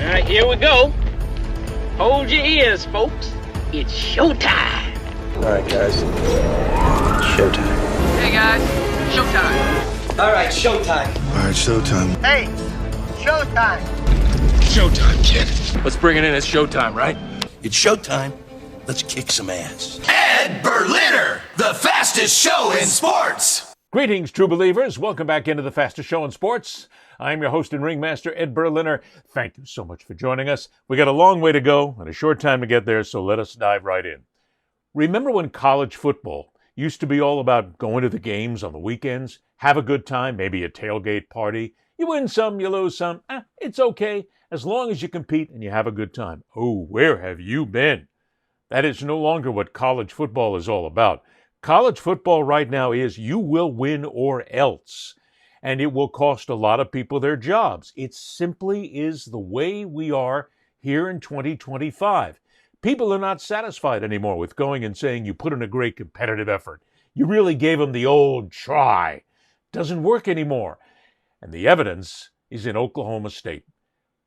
All right, here we go. Hold your ears, folks. It's showtime. All right, guys. Showtime. Hey, guys. Showtime. All right, showtime. All right, showtime. Hey, showtime. Showtime, kid. Let's bring it in. It's showtime, right? It's showtime. Let's kick some ass. Ed Berliner, the fastest show in sports. Greetings, true believers. Welcome back into the fastest show in sports. I'm your host and ringmaster, Ed Berliner. Thank you so much for joining us. We got a long way to go and a short time to get there, so let us dive right in. Remember when college football used to be all about going to the games on the weekends, have a good time, maybe a tailgate party? You win some, you lose some. It's okay, as long as you compete and you have a good time. Oh, where have you been? That is no longer what college football is all about. College football right now is you will win or else. And it will cost a lot of people their jobs. It simply is the way we are here in 2025. People are not satisfied anymore with going and saying you put in a great competitive effort. You really gave them the old try. Doesn't work anymore. And the evidence is in Oklahoma State.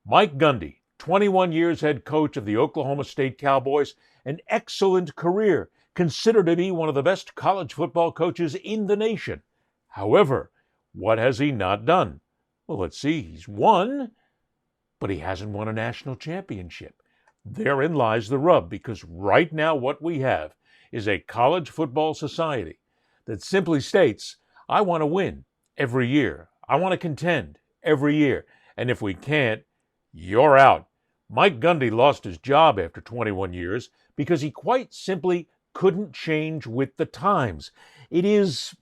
Mike Gundy, 21 years head coach of the Oklahoma State Cowboys, an excellent career, considered to be one of the best college football coaches in the nation. However, what has he not done? Well, let's see. He's won, but he hasn't won a national championship. Therein lies the rub, because right now what we have is a college football society that simply states, I want to win every year. I want to contend every year. And if we can't, you're out. Mike Gundy lost his job after 21 years because he quite simply couldn't change with the times. It is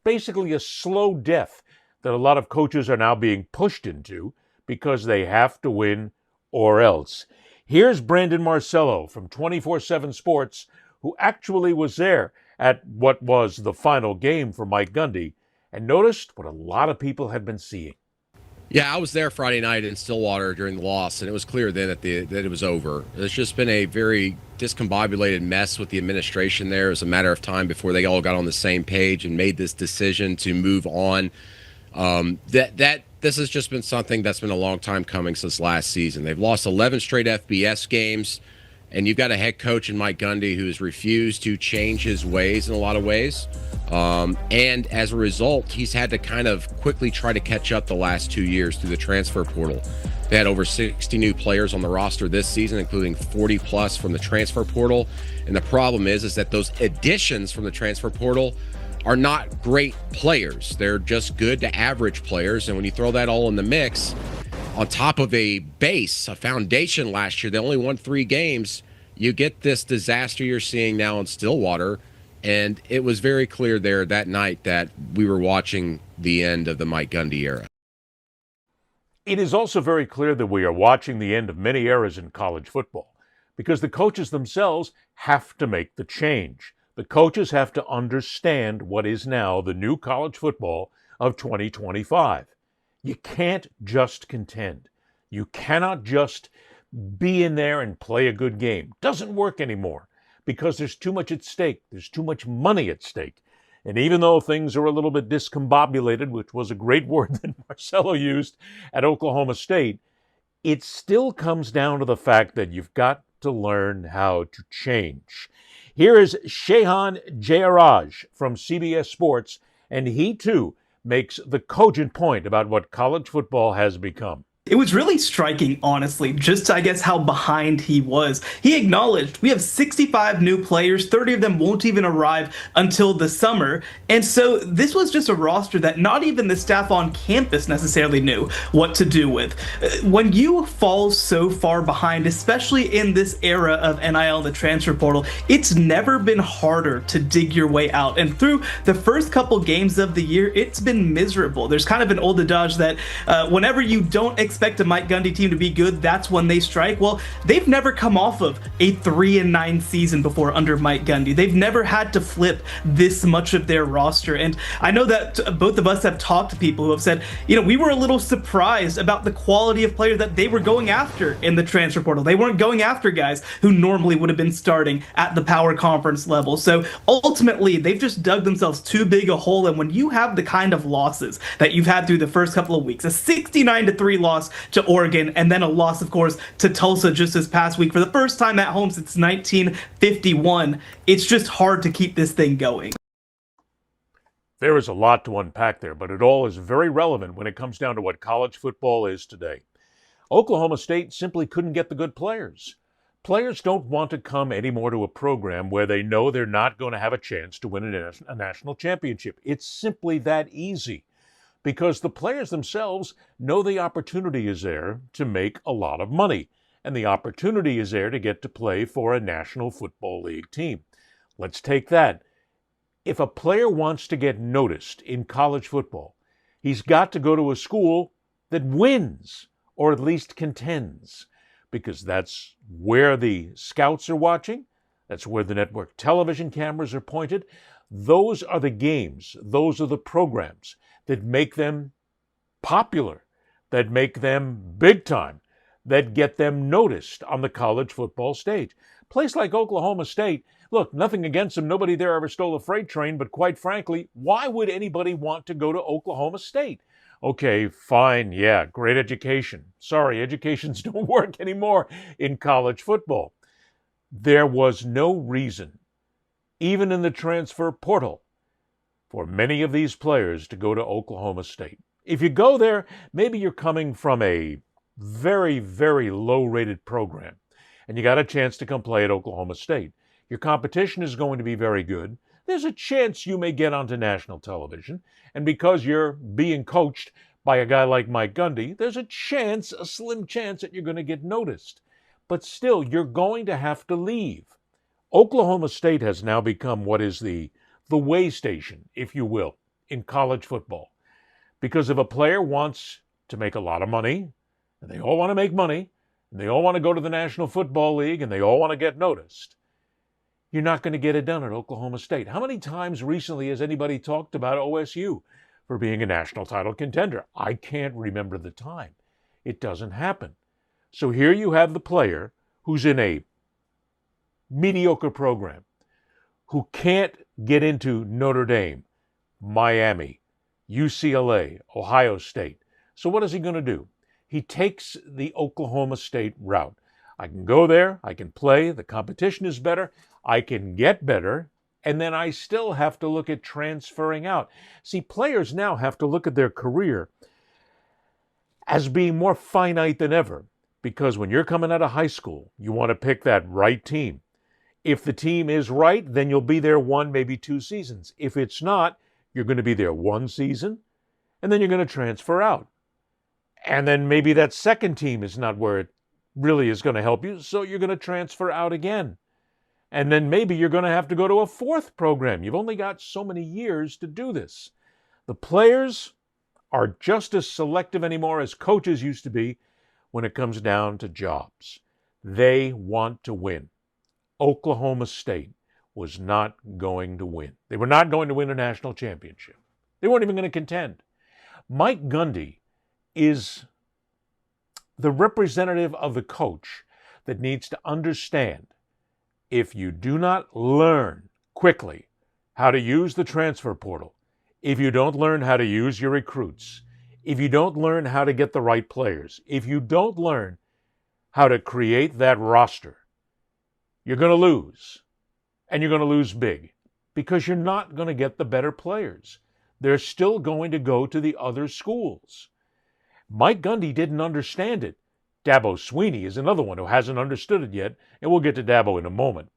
basically a slow death that a lot of coaches are now being pushed into because they have to win or else. Here's Brandon Marcello from 24/7 Sports, who actually was there at what was the final game for Mike Gundy and noticed what a lot of people had been seeing. Yeah, I was there Friday night in Stillwater during the loss, and it was clear then that it was over. There's just been a very discombobulated mess with the administration there. It was a matter of time before they all got on the same page and made this decision to move on. This has just been something that's been a long time coming since last season. They've lost 11 straight FBS games, and you've got a head coach in Mike Gundy who has refused to change his ways in a lot of ways. And as a result, he's had to kind of quickly try to catch up the last 2 years through the transfer portal. They had over 60 new players on the roster this season, including 40 plus from the transfer portal. And the problem is that those additions from the transfer portal are not great players. They're just good to average players. And when you throw that all in the mix, on top of a base, a foundation last year, they only won 3 games, you get this disaster you're seeing now in Stillwater. And it was very clear there that night that we were watching the end of the Mike Gundy era. It is also very clear that we are watching the end of many eras in college football because the coaches themselves have to make the change. The coaches have to understand what is now the new college football of 2025. You can't just contend. You cannot just be in there and play a good game. Doesn't work anymore because there's too much at stake. There's too much money at stake. And even though things are a little bit discombobulated, which was a great word that Marcello used at Oklahoma State, it still comes down to the fact that you've got to learn how to change. Here is Shehan Jayaraj from CBS Sports, and he too makes the cogent point about what college football has become. It was really striking, honestly, just I guess how behind he was. He acknowledged we have 65 new players, 30 of them won't even arrive until the summer. And so this was just a roster that not even the staff on campus necessarily knew what to do with. When you fall so far behind, especially in this era of NIL and the transfer portal, it's never been harder to dig your way out. And through the first couple games of the year, it's been miserable. There's kind of an old adage that whenever you don't expect a Mike Gundy team to be good, that's when they strike. Well, they've never come off of a 3-9 season before under Mike Gundy. They've never had to flip this much of their roster. And I know that both of us have talked to people who have said, we were a little surprised about the quality of players that they were going after in the transfer portal. They weren't going after guys who normally would have been starting at the power conference level. So ultimately, they've just dug themselves too big a hole. And when you have the kind of losses that you've had through the first couple of weeks, a 69-3 loss loss to Oregon, and then a loss, of course, to Tulsa just this past week for the first time at home since 1951. It's just hard to keep this thing going. There is a lot to unpack there, but it all is very relevant when it comes down to what college football is today. Oklahoma State simply couldn't get the good players. Players don't want to come anymore to a program where they know they're not going to have a chance to win a national championship. It's simply that easy because the players themselves know the opportunity is there to make a lot of money, and the opportunity is there to get to play for a National Football League team. Let's take that. If a player wants to get noticed in college football, he's got to go to a school that wins or at least contends, because that's where the scouts are watching, that's where the network television cameras are pointed. Those are the games, those are the programs that make them popular, that make them big time, that get them noticed on the college football stage. A place like Oklahoma State, look, nothing against them. Nobody there ever stole a freight train, but quite frankly, why would anybody want to go to Oklahoma State? Okay, fine, yeah, great education. Sorry, educations don't work anymore in college football. There was no reason, even in the transfer portal, for many of these players to go to Oklahoma State. If you go there, maybe you're coming from a very, very low-rated program, and you got a chance to come play at Oklahoma State. Your competition is going to be very good. There's a chance you may get onto national television, and because you're being coached by a guy like Mike Gundy, there's a chance, a slim chance, that you're going to get noticed. But still, you're going to have to leave. Oklahoma State has now become what is the way station, if you will, in college football. Because if a player wants to make a lot of money, and they all want to make money, and they all want to go to the National Football League, and they all want to get noticed, you're not going to get it done at Oklahoma State. How many times recently has anybody talked about OSU for being a national title contender? I can't remember the time. It doesn't happen. So here you have the player who's in a mediocre program, who can't get into Notre Dame, Miami, UCLA, Ohio State. So what is he going to do? He takes the Oklahoma State route. I can go there, I can play, the competition is better, I can get better, and then I still have to look at transferring out. See, players now have to look at their career as being more finite than ever, because when you're coming out of high school, you want to pick that right team. If the team is right, then you'll be there 1, maybe 2 seasons. If it's not, you're going to be there 1 season, and then you're going to transfer out. And then maybe that second team is not where it really is going to help you, so you're going to transfer out again. And then maybe you're going to have to go to a 4th program. You've only got so many years to do this. The players are just as selective anymore as coaches used to be when it comes down to jobs. They want to win. Oklahoma State was not going to win. They were not going to win a national championship. They weren't even going to contend. Mike Gundy is the representative of the coach that needs to understand, if you do not learn quickly how to use the transfer portal, if you don't learn how to use your recruits, if you don't learn how to get the right players, if you don't learn how to create that roster, you're going to lose. And you're going to lose big, because you're not going to get the better players. They're still going to go to the other schools. Mike Gundy didn't understand it. Dabo Swinney is another one who hasn't understood it yet, and we'll get to Dabo in a moment.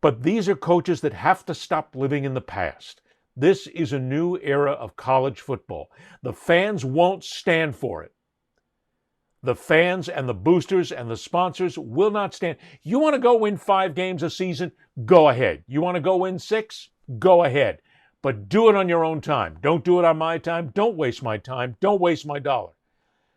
But these are coaches that have to stop living in the past. This is a new era of college football. The fans won't stand for it. The fans and the boosters and the sponsors will not stand. You want to go win 5 games a season? Go ahead. You want to go win 6? Go ahead. But do it on your own time. Don't do it on my time. Don't waste my time. Don't waste my dollar.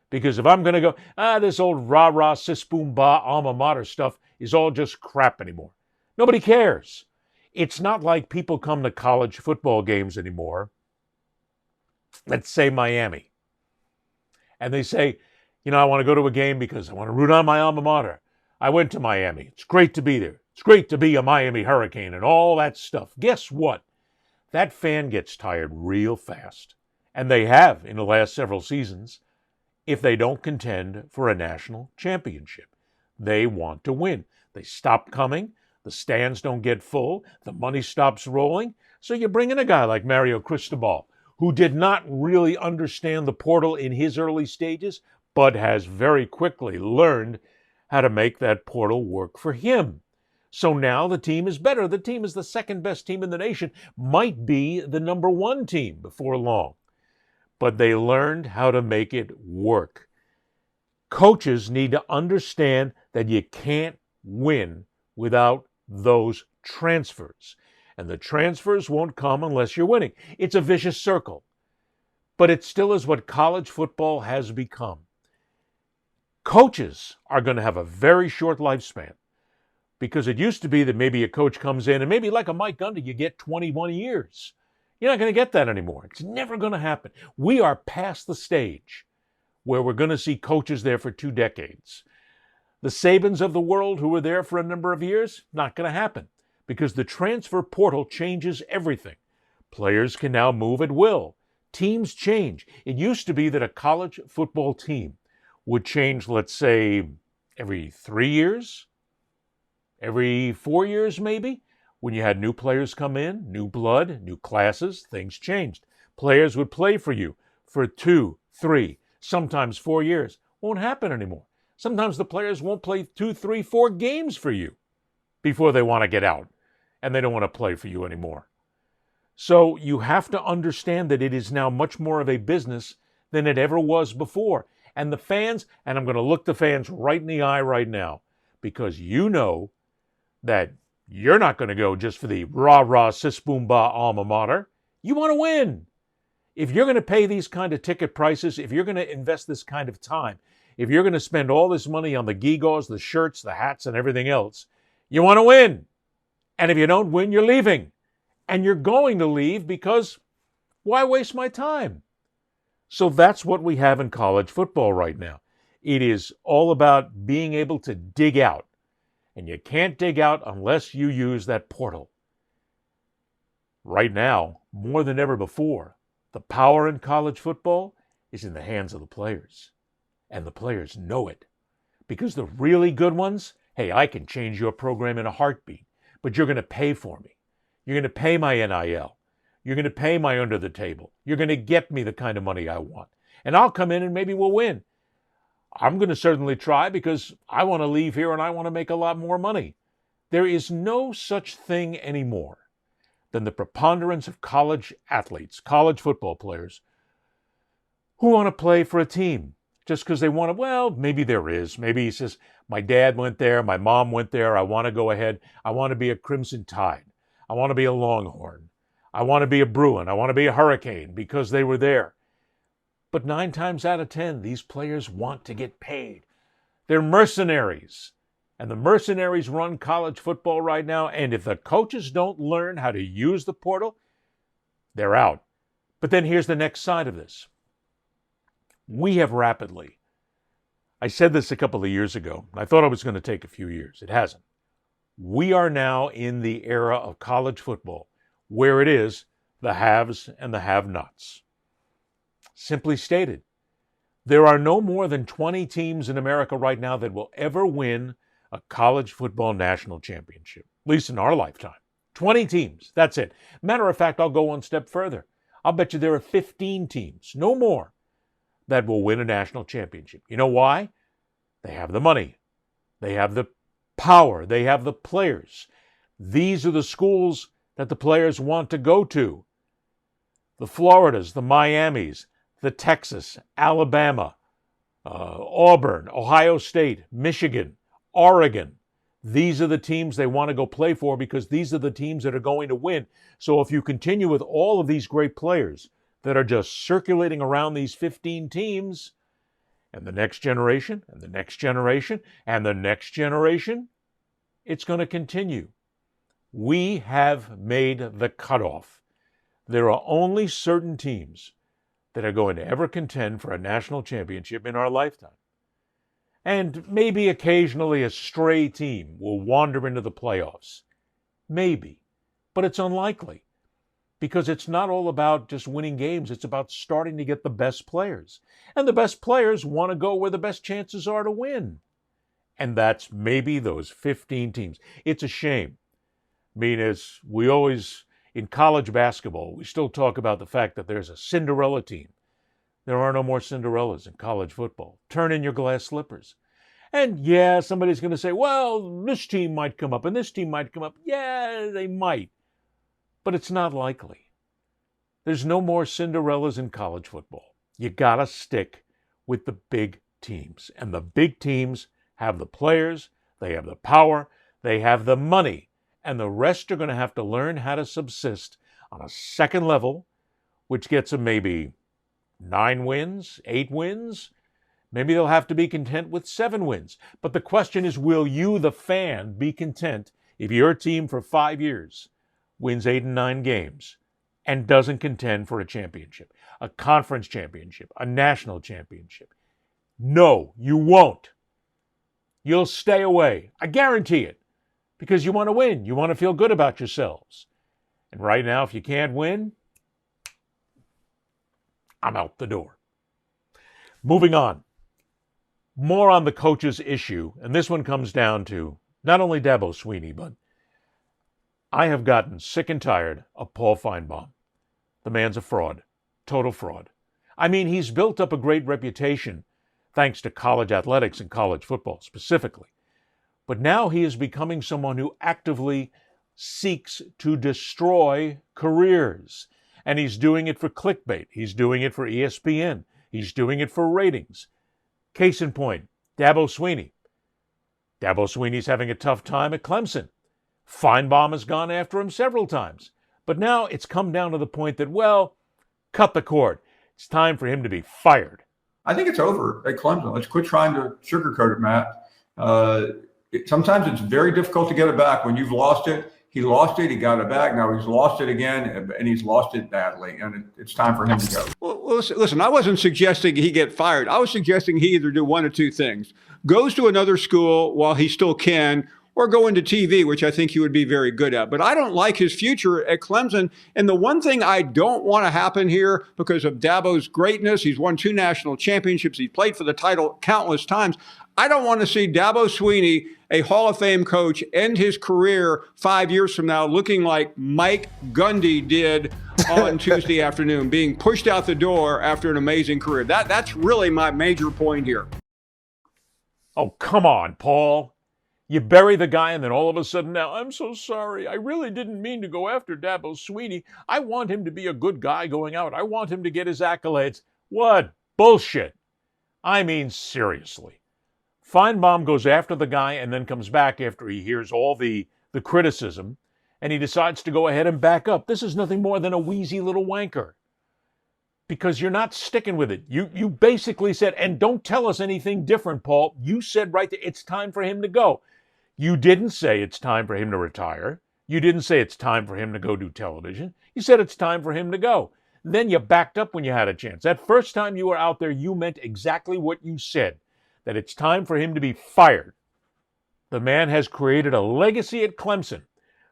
Because if I'm going to go, this old rah-rah, sis-boom-bah, alma mater stuff is all just crap anymore. Nobody cares. It's not like people come to college football games anymore. Let's say Miami. And they say, I want to go to a game because I want to root on my alma mater. I went to Miami. It's great to be there. It's great to be a Miami Hurricane and all that stuff. Guess what? That fan gets tired real fast. And they have in the last several seasons. if they don't contend for a national championship. They want to win. They stop coming. The stands don't get full. The money stops rolling. So you bring in a guy like Mario Cristobal, who did not really understand the portal in his early stages, but has very quickly learned how to make that portal work for him. So now the team is better. The team is the second best team in the nation, might be the number one team before long. But they learned how to make it work. Coaches need to understand that you can't win without those transfers. And the transfers won't come unless you're winning. It's a vicious circle. But it still is what college football has become. Coaches are going to have a very short lifespan, because it used to be that maybe a coach comes in and maybe like a Mike Gundy, you get 21 years. You're not going to get that anymore. It's never going to happen. We are past the stage where we're going to see coaches there for 2 decades. The Sabans of the world who were there for a number of years, not going to happen, because the transfer portal changes everything. Players can now move at will. Teams change. It used to be that a college football team would change, let's say, every 3 years, every 4 years maybe. When you had new players come in, new blood, new classes, things changed. Players would play for you for 2, 3, sometimes 4 years. Won't happen anymore. Sometimes the players won't play 2, 3, 4 games for you before they want to get out, and they don't want to play for you anymore. So you have to understand that it is now much more of a business than it ever was before. And the fans, and I'm going to look the fans right in the eye right now, because you know that you're not going to go just for the rah-rah, sis-boom-bah alma mater. You want to win. If you're going to pay these kind of ticket prices, if you're going to invest this kind of time, if you're going to spend all this money on the gewgaws, the shirts, the hats, and everything else, you want to win. And if you don't win, you're leaving. And you're going to leave because why waste my time? So that's what we have in college football right now. It is all about being able to dig out. And you can't dig out unless you use that portal. Right now, more than ever before, the power in college football is in the hands of the players. And the players know it. Because the really good ones, hey, I can change your program in a heartbeat, but you're going to pay for me. You're going to pay my NIL. You're going to pay my under the table. You're going to get me the kind of money I want. And I'll come in and maybe we'll win. I'm going to certainly try because I want to leave here and I want to make a lot more money. There is no such thing anymore than the preponderance of college athletes, college football players, who want to play for a team just because they want to. Well, maybe there is. Maybe he says, my dad went there, my mom went there, I want to go ahead. I want to be a Crimson Tide. I want to be a Longhorn. I want to be a Bruin. I want to be a Hurricane because they were there. But 9 times out of 10, these players want to get paid. They're mercenaries. And the mercenaries run college football right now. And if the coaches don't learn how to use the portal, they're out. But then here's the next side of this. We have rapidly, I said this a couple of years ago. I thought it was going to take a few years. It hasn't. We are now in the era of college football where it is the haves and the have-nots. Simply stated, there are no more than 20 teams in America right now that will ever win a college football national championship, at least in our lifetime. 20 teams, that's it. Matter of fact, I'll go one step further. I'll bet you there are 15 teams, no more, that will win a national championship. You know why? They have the money. They have the power. They have the players. These are the schools that the players want to go to. The Floridas, the Miamis, the Texas, Alabama, Auburn, Ohio State, Michigan, Oregon. These are the teams they want to go play for because these are the teams that are going to win. So if you continue with all of these great players that are just circulating around these 15 teams, and the next generation, and the next generation, and the next generation, it's going to continue. We have made the cutoff. There are only certain teams that are going to ever contend for a national championship in our lifetime. And maybe occasionally a stray team will wander into the playoffs. Maybe. But it's unlikely. because it's not all about just winning games. It's about starting to get the best players. And the best players want to go where the best chances are to win. And that's maybe those 15 teams. It's a shame. I mean, as we always, in college basketball, we still talk about the fact that there's a Cinderella team. There are no more Cinderellas in college football. Turn in your glass slippers. And yeah, somebody's going to say, well, this team might come up and this team might come up. Yeah, they might. But it's not likely. There's no more Cinderellas in college football. You got to stick with the big teams. And the big teams have the players, they have the power, they have the money. And the rest are going to have to learn how to subsist on a second level, which gets them maybe 9 wins, 8 wins. Maybe they'll have to be content with 7 wins. But the question is, will you, the fan, be content if your team for 5 years wins 8 and 9 games and doesn't contend for a championship, a conference championship, a national championship? No, you won't. You'll stay away. I guarantee it. Because you want to win. You want to feel good about yourselves. And right now, if you can't win, I'm out the door. Moving on. More on the coaches issue. And this one comes down to not only Dabo Swinney, but I have gotten sick and tired of Paul Finebaum. The man's a fraud. Total fraud. I mean, he's built up a great reputation thanks to college athletics and college football specifically. But now he is becoming someone who actively seeks to destroy careers. And he's doing it for clickbait. He's doing it for ESPN. He's doing it for ratings. Case in point, Dabo Swinney. Dabo Swinney's having a tough time at Clemson. Finebaum has gone after him several times. But now it's come down to the point that, well, cut the cord. It's time for him to be fired. I think it's over at Clemson. Let's quit trying to sugarcoat it, Matt. Sometimes it's very difficult to get it back. When you've lost it, he lost it, he got it back. Now he's lost it again, and he's lost it badly, and it's time for him to go. Well, listen, I wasn't suggesting he get fired. I was suggesting he either do one of two things. Goes to another school while he still can, or go into TV, which I think he would be very good at. But I don't like his future at Clemson. And the one thing I don't want to happen here, because of Dabo's greatness, he's won 2 national championships, he played for the title countless times. I don't want to see Dabo Swinney, a Hall of Fame coach, end his career 5 years from now looking like Mike Gundy did on Tuesday afternoon, being pushed out the door after an amazing career. That's really my major point here. Oh, come on, Paul. You bury the guy and then all of a sudden now, I'm so sorry. I really didn't mean to go after Dabo Swinney. I want him to be a good guy going out. I want him to get his accolades. What bullshit. I mean, seriously. Finebaum goes after the guy and then comes back after he hears all the criticism, and he decides to go ahead and back up. This is nothing more than a wheezy little wanker. Because you're not sticking with it. You basically said, and don't tell us anything different, Paul. You said right there, it's time for him to go. You didn't say it's time for him to retire. You didn't say it's time for him to go do television. You said it's time for him to go. Then you backed up when you had a chance. That first time you were out there, you meant exactly what you said, that it's time for him to be fired. The man has created a legacy at Clemson,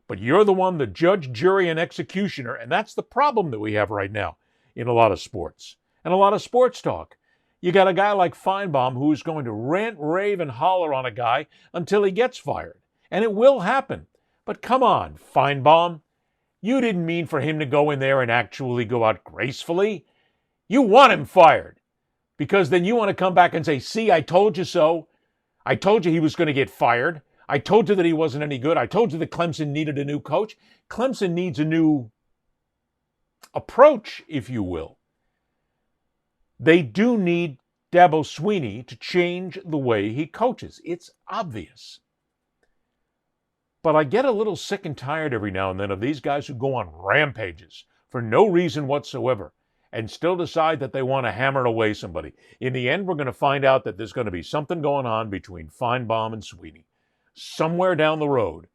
but you're the one, the judge, jury, and executioner, and that's the problem that we have right now in a lot of sports and a lot of sports talk. You got a guy like Finebaum who's going to rant, rave, and holler on a guy until he gets fired. And it will happen. But come on, Finebaum. You didn't mean for him to go in there and actually go out gracefully. You want him fired. Because then you want to come back and say, see, I told you so. I told you he was going to get fired. I told you that he wasn't any good. I told you that Clemson needed a new coach. Clemson needs a new approach, if you will. They do need Dabo Swinney to change the way he coaches. It's obvious. But I get a little sick and tired every now and then of these guys who go on rampages for no reason whatsoever and still decide that they want to hammer away somebody. In the end, we're going to find out that there's going to be something going on between Finebaum and Swinney. Somewhere down the road,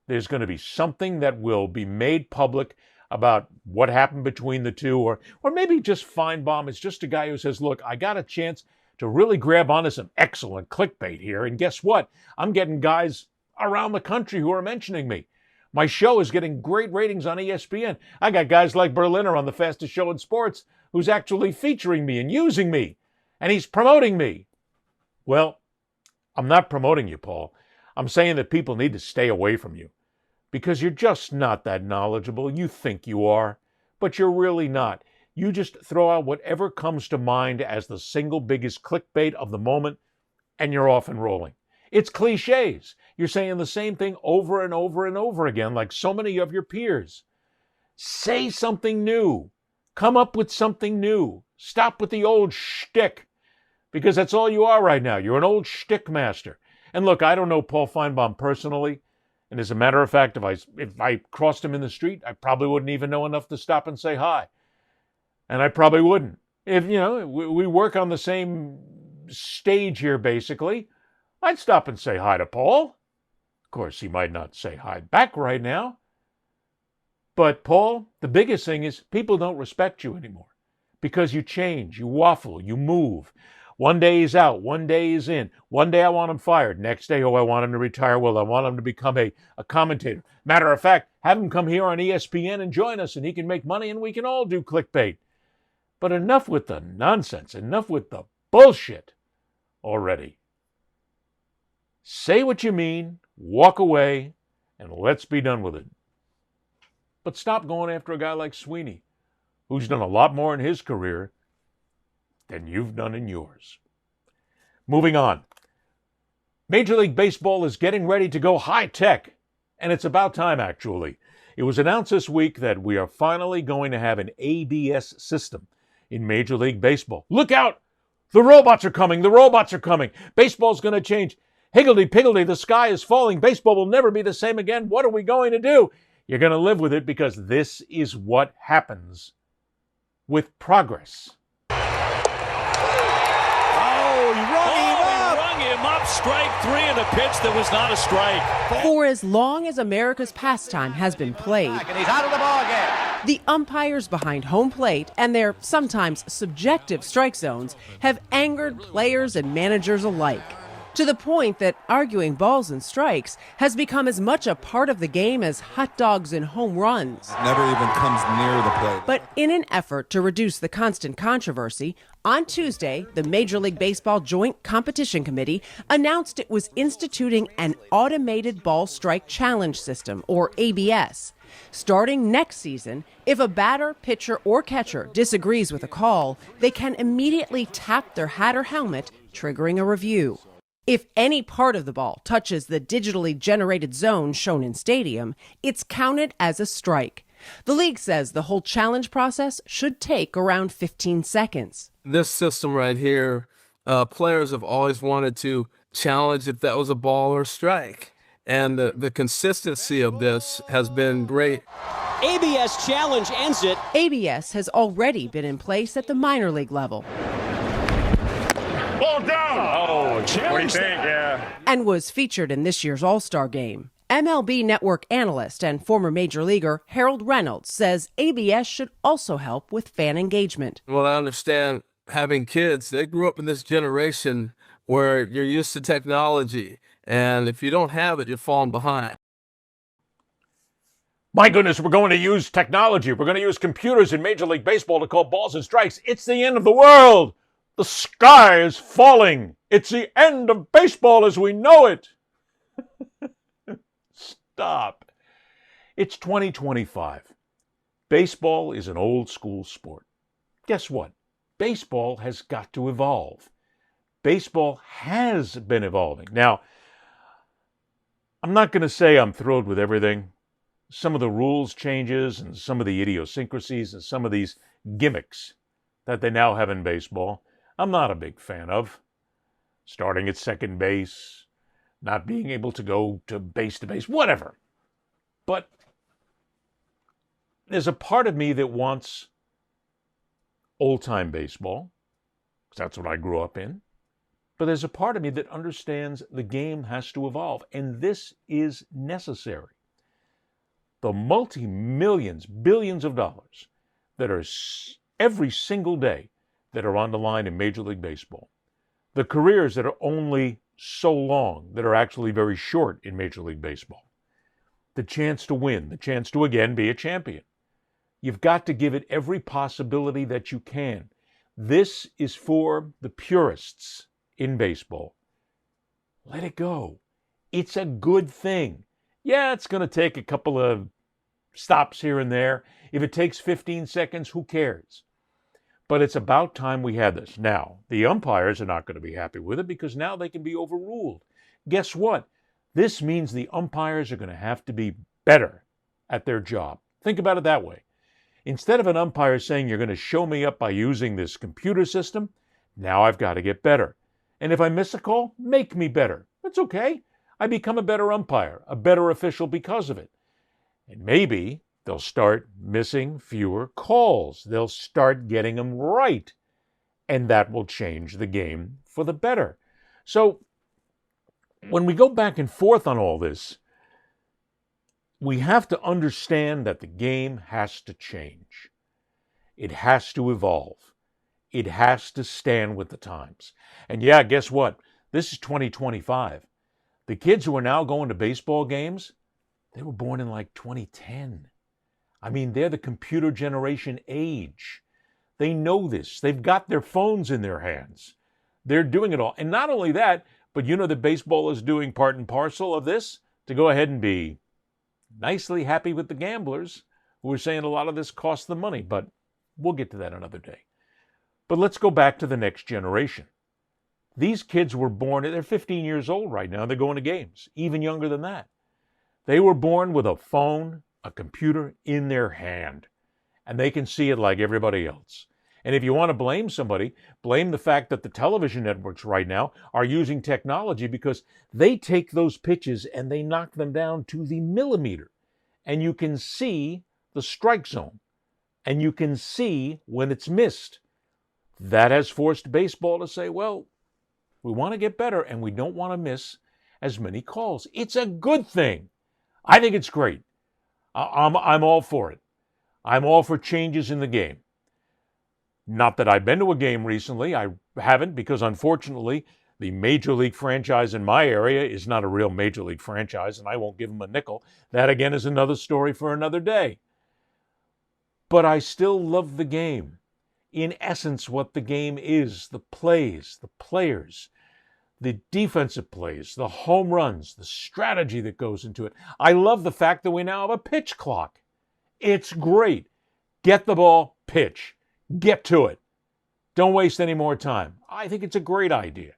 there's going to be something that will be made public about what happened between the two, or maybe just Finebaum is just a guy who says, look, I got a chance to really grab onto some excellent clickbait here, and guess what? I'm getting guys around the country who are mentioning me. My show is getting great ratings on ESPN. I got guys like Berliner on the fastest show in sports who's actually featuring me and using me, and he's promoting me. Well, I'm not promoting you, Paul. I'm saying that people need to stay away from you because you're just not that knowledgeable. You think you are, but you're really not. You just throw out whatever comes to mind as the single biggest clickbait of the moment, and you're off and rolling. It's cliches. You're saying the same thing over and over and over again, like so many of your peers. Say something new. Come up with something new. Stop with the old shtick, because that's all you are right now. You're an old shtick master. And look, I don't know Paul Finebaum personally, and as a matter of fact, if I crossed him in the street, I probably wouldn't even know enough to stop and say hi. And I probably wouldn't. If, we work on the same stage here, basically, I'd stop and say hi to Paul. Of course, he might not say hi back right now. But Paul, the biggest thing is people don't respect you anymore because you change, you waffle, you move. One day he's out, one day he's in. One day I want him fired. Next day, I want him to retire. Well, I want him to become a commentator. Matter of fact, have him come here on ESPN and join us, and he can make money, and we can all do clickbait. But enough with the nonsense. Enough with the bullshit already. Say what you mean, walk away, and let's be done with it. But stop going after a guy like Sweeney, who's done a lot more in his career than you've done in yours. Moving on. Major League Baseball is getting ready to go high-tech, and it's about time, actually. It was announced this week that we are finally going to have an ABS system in Major League Baseball. Look out! The robots are coming! The robots are coming! Baseball's going to change. Higgledy-piggledy, the sky is falling. Baseball will never be the same again. What are we going to do? You're going to live with it because this is what happens with progress. Strike three in a pitch that was not a strike. For as long as America's pastime has been played, And he's out of the ball game. the umpires behind home plate and their sometimes subjective strike zones have angered players and managers alike, to the point that arguing balls and strikes has become as much a part of the game as hot dogs and home runs. Never even comes near the plate. But in an effort to reduce the constant controversy, on Tuesday, the Major League Baseball Joint Competition Committee announced it was instituting an automated ball strike challenge system, or ABS. Starting next season, if a batter, pitcher, or catcher disagrees with a call, they can immediately tap their hat or helmet, triggering a review. If any part of the ball touches the digitally generated zone shown in stadium, it's counted as a strike. The league says the whole challenge process should take around 15 seconds. This system right here, players have always wanted to challenge if that was a ball or strike. And the consistency of this has been great. ABS challenge ends it. ABS has already been in place at the minor league level. Ball down! Oh, what do you think? Yeah. And was featured in this year's All-Star game. MLB Network analyst and former major leaguer Harold Reynolds says ABS should also help with fan engagement. Well, I understand having kids, they grew up in this generation where you're used to technology, and if you don't have it, you're falling behind. My goodness, we're going to use technology. We're going to use computers in Major League Baseball to call balls and strikes. It's the end of the world. The sky is falling. It's the end of baseball as we know it. Stop. It's 2025. Baseball is an old school sport. Guess what? Baseball has got to evolve. Baseball has been evolving. Now, I'm not going to say I'm thrilled with everything. Some of the rules changes and some of the idiosyncrasies and some of these gimmicks that they now have in baseball, I'm not a big fan of. Starting at second base, not being able to go to base, whatever. But there's a part of me that wants old-time baseball, because that's what I grew up in. But there's a part of me that understands the game has to evolve, and this is necessary. The multi-millions, billions of dollars that are every single day that are on the line in Major League Baseball, the careers that are only so long, that are actually very short in Major League Baseball, the chance to win, the chance to again be a champion. You've got to give it every possibility that you can. This is for the purists in baseball. Let it go. It's a good thing. Yeah, it's going to take a couple of stops here and there. If it takes 15 seconds, who cares? But it's about time we had this. Now, the umpires are not going to be happy with it because now they can be overruled. Guess what? This means the umpires are going to have to be better at their job. Think about it that way. Instead of an umpire saying you're going to show me up by using this computer system, now I've got to get better. And if I miss a call, make me better. That's okay. I become a better umpire, a better official because of it. And maybe they'll start missing fewer calls. They'll start getting them right. And that will change the game for the better. So when we go back and forth on all this, we have to understand that the game has to change. It has to evolve. It has to stand with the times. And yeah, guess what? This is 2025. The kids who are now going to baseball games, they were born in like 2010. I mean, they're the computer generation age. They know this. They've got their phones in their hands. They're doing it all. And not only that, but you know that baseball is doing part and parcel of this to go ahead and be nicely happy with the gamblers who are saying a lot of this costs them money. But we'll get to that another day. But let's go back to the next generation. These kids were born, they're 15 years old right now. They're going to games, even younger than that. They were born with a phone, a computer in their hand, and they can see it like everybody else. And if you want to blame somebody, blame the fact that the television networks right now are using technology because they take those pitches and they knock them down to the millimeter. And you can see the strike zone, and you can see when it's missed. That has forced baseball to say, well, we want to get better and we don't want to miss as many calls. It's a good thing. I think it's great. I'm all for it. I'm all for changes in the game. Not that I've been to a game recently. I haven't because, unfortunately, the major league franchise in my area is not a real major league franchise, and I won't give them a nickel. That, again, is another story for another day. But I still love the game. In essence, what the game is, the plays, the players, the defensive plays, the home runs, the strategy that goes into it. I love the fact that we now have a pitch clock. It's great. Get the ball, pitch. Get to it. Don't waste any more time. I think it's a great idea.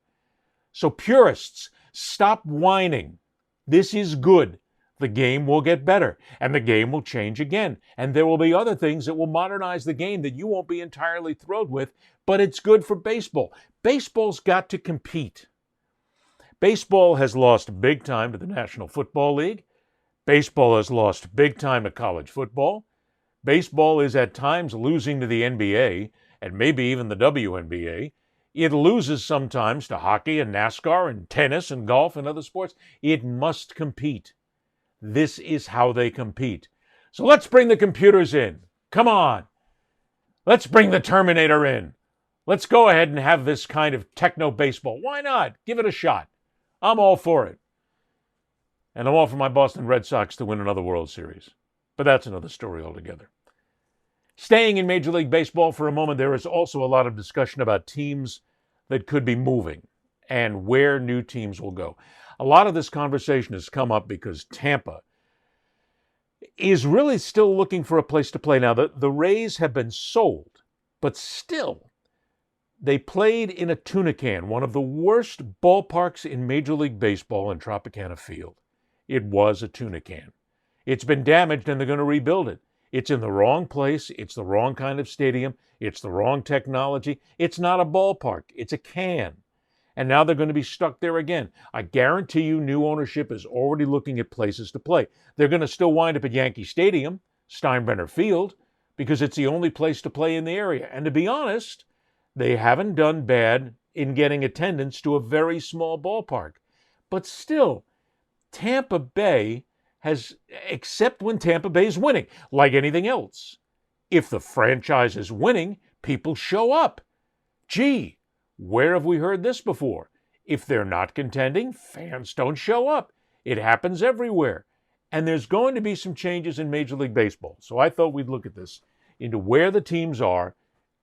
So purists, stop whining. This is good. The game will get better, and the game will change again. And there will be other things that will modernize the game that you won't be entirely thrilled with, but it's good for baseball. Baseball's got to compete. Baseball has lost big time to the National Football League. Baseball has lost big time to college football. Baseball is at times losing to the NBA and maybe even the WNBA. It loses sometimes to hockey and NASCAR and tennis and golf and other sports. It must compete. This is how they compete. So let's bring the computers in. Come on. Let's bring the Terminator in. Let's go ahead and have this kind of techno baseball. Why not? Give it a shot. I'm all for it. And I'm all for my Boston Red Sox to win another World Series. But that's another story altogether. Staying in Major League Baseball for a moment, there is also a lot of discussion about teams that could be moving and where new teams will go. A lot of this conversation has come up because Tampa is really still looking for a place to play. Now, the Rays have been sold, but still, they played in a tuna can, one of the worst ballparks in Major League Baseball in Tropicana Field. It was a tuna can. It's been damaged and they're going to rebuild it. It's in the wrong place. It's the wrong kind of stadium. It's the wrong technology. It's not a ballpark. It's a can. And now they're going to be stuck there again. I guarantee you new ownership is already looking at places to play. They're going to still wind up at Yankee Stadium, Steinbrenner Field, because it's the only place to play in the area. And to be honest, they haven't done bad in getting attendance to a very small ballpark. But still, Tampa Bay has, except when Tampa Bay is winning, like anything else. If the franchise is winning, people show up. Gee, where have we heard this before? If they're not contending, fans don't show up. It happens everywhere. And there's going to be some changes in Major League Baseball. So I thought we'd look at this into where the teams are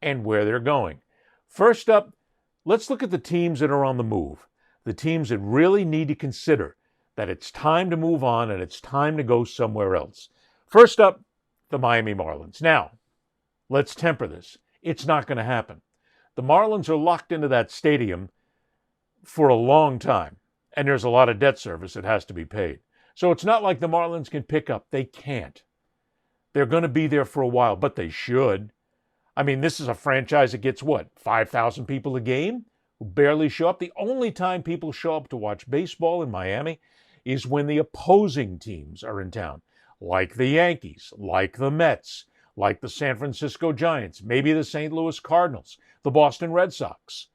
and where they're going. First up, let's look at the teams that are on the move. The teams that really need to consider that it's time to move on and it's time to go somewhere else. First up, the Miami Marlins. Now, let's temper this. It's not going to happen. The Marlins are locked into that stadium for a long time, and there's a lot of debt service that has to be paid. So it's not like the Marlins can pick up. They can't. They're going to be there for a while, but they should. I mean, this is a franchise that gets, 5,000 people a game who barely show up? The only time people show up to watch baseball in Miami is when the opposing teams are in town, like the Yankees, like the Mets, like the San Francisco Giants, maybe the St. Louis Cardinals, the Boston Red Sox.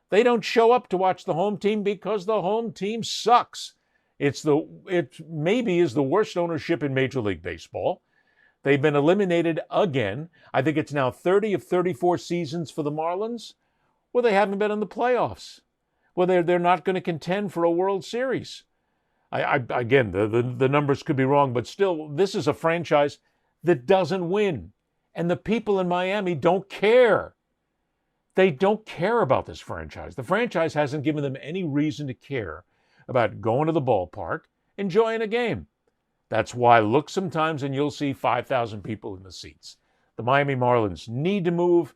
They don't show up to watch the home team because the home team sucks. It maybe is the worst ownership in Major League Baseball. They've been eliminated again. I think it's now 30 of 34 seasons for the Marlins where they haven't been in the playoffs, where they're not going to contend for a World Series. Again, the numbers could be wrong, but still, this is a franchise that doesn't win. And the people in Miami don't care. They don't care about this franchise. The franchise hasn't given them any reason to care about going to the ballpark, enjoying a game. That's why look sometimes and you'll see 5,000 people in the seats. The Miami Marlins need to move,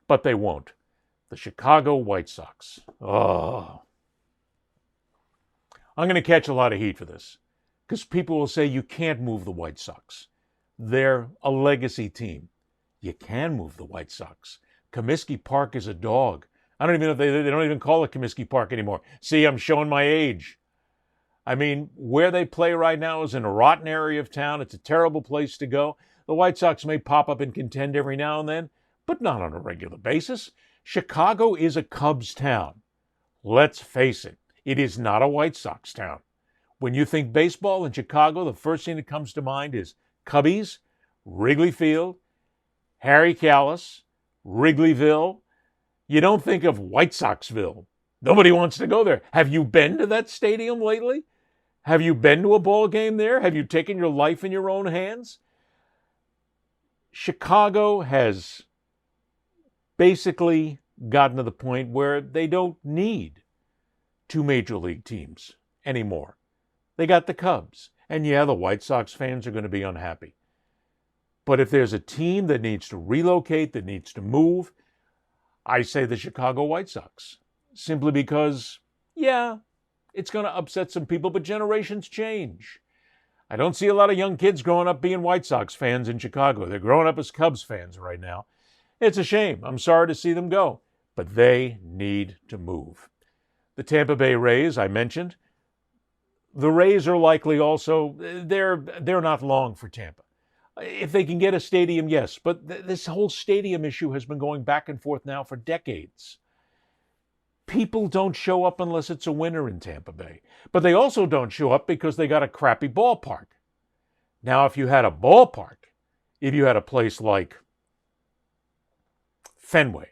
but they won't. The Chicago White Sox. Oh. I'm going to catch a lot of heat for this because people will say you can't move the White Sox. They're a legacy team. You can move the White Sox. Comiskey Park is a dog. I don't even know if they don't even call it Comiskey Park anymore. See, I'm showing my age. I mean, where they play right now is in a rotten area of town. It's a terrible place to go. The White Sox may pop up and contend every now and then, but not on a regular basis. Chicago is a Cubs town. Let's face it, it is not a White Sox town. When you think baseball in Chicago, the first thing that comes to mind is Cubbies, Wrigley Field, Harry Kalas, Wrigleyville. You don't think of White Soxville. Nobody wants to go there. Have you been to that stadium lately? Have you been to a ball game there? Have you taken your life in your own hands? Chicago has basically gotten to the point where they don't need two major league teams anymore. They got the Cubs. And yeah, the White Sox fans are going to be unhappy. But if there's a team that needs to relocate, that needs to move, I say the Chicago White Sox. Simply because, yeah, it's going to upset some people, but generations change. I don't see a lot of young kids growing up being White Sox fans in Chicago. They're growing up as Cubs fans right now. It's a shame. I'm sorry to see them go, but they need to move. The Tampa Bay Rays, I mentioned. The Rays are likely also, they're not long for Tampa. If they can get a stadium, yes. But this whole stadium issue has been going back and forth now for decades. People don't show up unless it's a winner in Tampa Bay. But they also don't show up because they got a crappy ballpark. Now, if you had a ballpark, if you had a place like Fenway,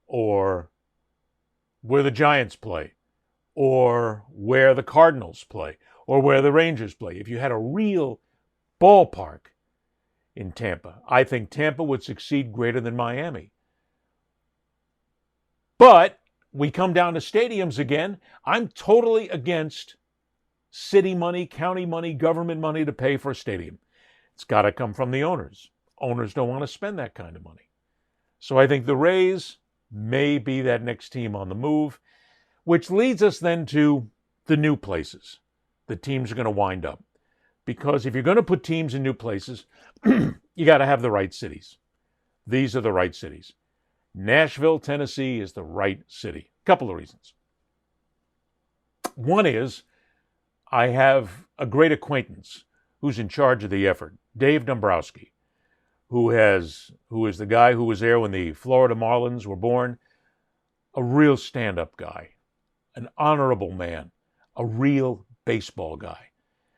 or where the Giants play, or where the Cardinals play, or where the Rangers play, if you had a real ballpark in Tampa, I think Tampa would succeed greater than Miami. But we come down to stadiums again. I'm totally against city money, county money, government money to pay for a stadium. It's got to come from the owners. Owners don't want to spend that kind of money. So I think the Rays may be that next team on the move, which leads us then to the new places the teams are going to wind up. Because if you're going to put teams in new places, you got to have the right cities. These are the right cities. Nashville, Tennessee is the right city. A couple of reasons. One is I have a great acquaintance who's in charge of the effort, Dave Dombrowski, who is the guy who was there when the Florida Marlins were born, a real stand-up guy, an honorable man, a real baseball guy.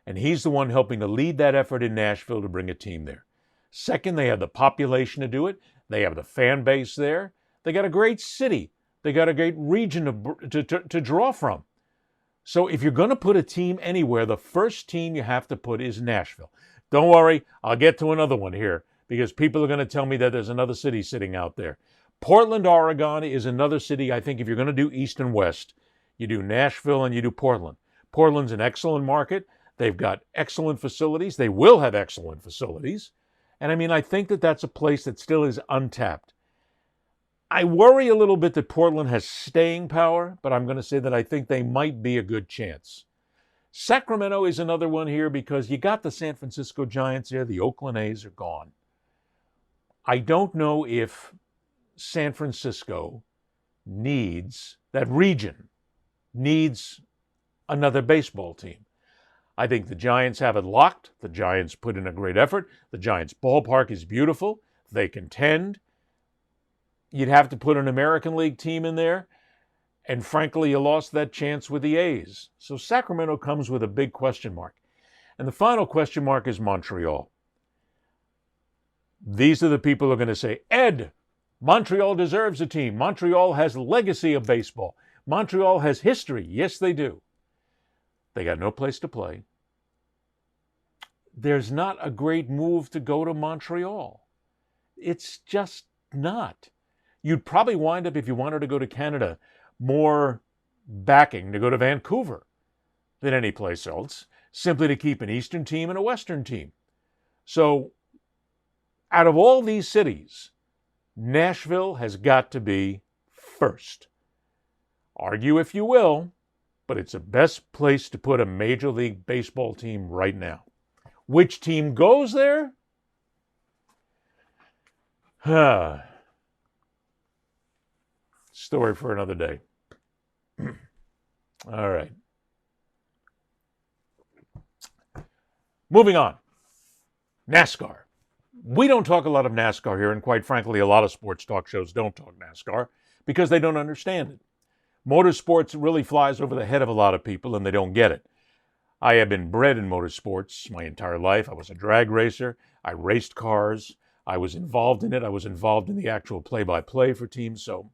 And he's the one helping to lead that effort in Nashville to bring a team there. Second, they have the population to do it. They have the fan base there. They got a great city. They got a great region to draw from. So if you're going to put a team anywhere, the first team you have to put is Nashville. Don't worry, I'll get to another one here because people are going to tell me that there's another city sitting out there. Portland, Oregon is another city. I think if you're going to do East and West, you do Nashville and you do Portland. Portland's an excellent market. They've got excellent facilities. They will have excellent facilities. And I mean, I think that that's a place that still is untapped. I worry a little bit that Portland has staying power, but I'm going to say that I think they might be a good chance. Sacramento is another one here because you got the San Francisco Giants there. The Oakland A's are gone. I don't know if San Francisco that region needs another baseball team. I think the Giants have it locked. The Giants put in a great effort. The Giants ballpark is beautiful. They contend. You'd have to put an American League team in there. And frankly, you lost that chance with the A's. So Sacramento comes with a big question mark. And the final question mark is Montreal. These are the people who are going to say, Ed, Montreal deserves a team. Montreal has legacy of baseball. Montreal has history. Yes, they do. They got no place to play. There's not a great move to go to Montreal. It's just not. You'd probably wind up, if you wanted to go to Canada, more backing to go to Vancouver than any place else, simply to keep an Eastern team and a Western team. So, out of all these cities, Nashville has got to be first. Argue if you will, but it's the best place to put a Major League Baseball team right now. Which team goes there? Story for another day. All right. Moving on. NASCAR. We don't talk a lot of NASCAR here, and quite frankly, a lot of sports talk shows don't talk NASCAR because they don't understand it. Motorsports really flies over the head of a lot of people, and they don't get it. I have been bred in motorsports my entire life. I was a drag racer. I raced cars. I was involved in it. I was involved in the actual play-by-play for teams, so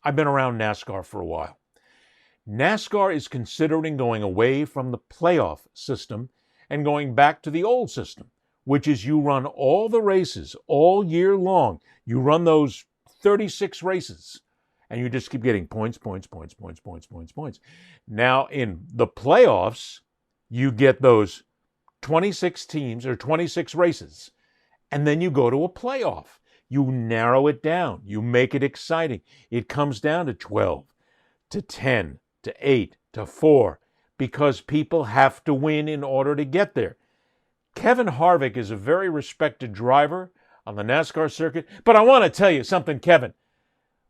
I've been around NASCAR for a while. NASCAR is considering going away from the playoff system and going back to the old system, which is you run all the races all year long. You run those 36 races, and you just keep getting points. Now, in the playoffs, you get those 26 teams or 26 races, and then you go to a playoff. You narrow it down. You make it exciting. It comes down to 12, to 10, to 8, to 4, because people have to win in order to get there. Kevin Harvick is a very respected driver on the NASCAR circuit, but I want to tell you something, Kevin.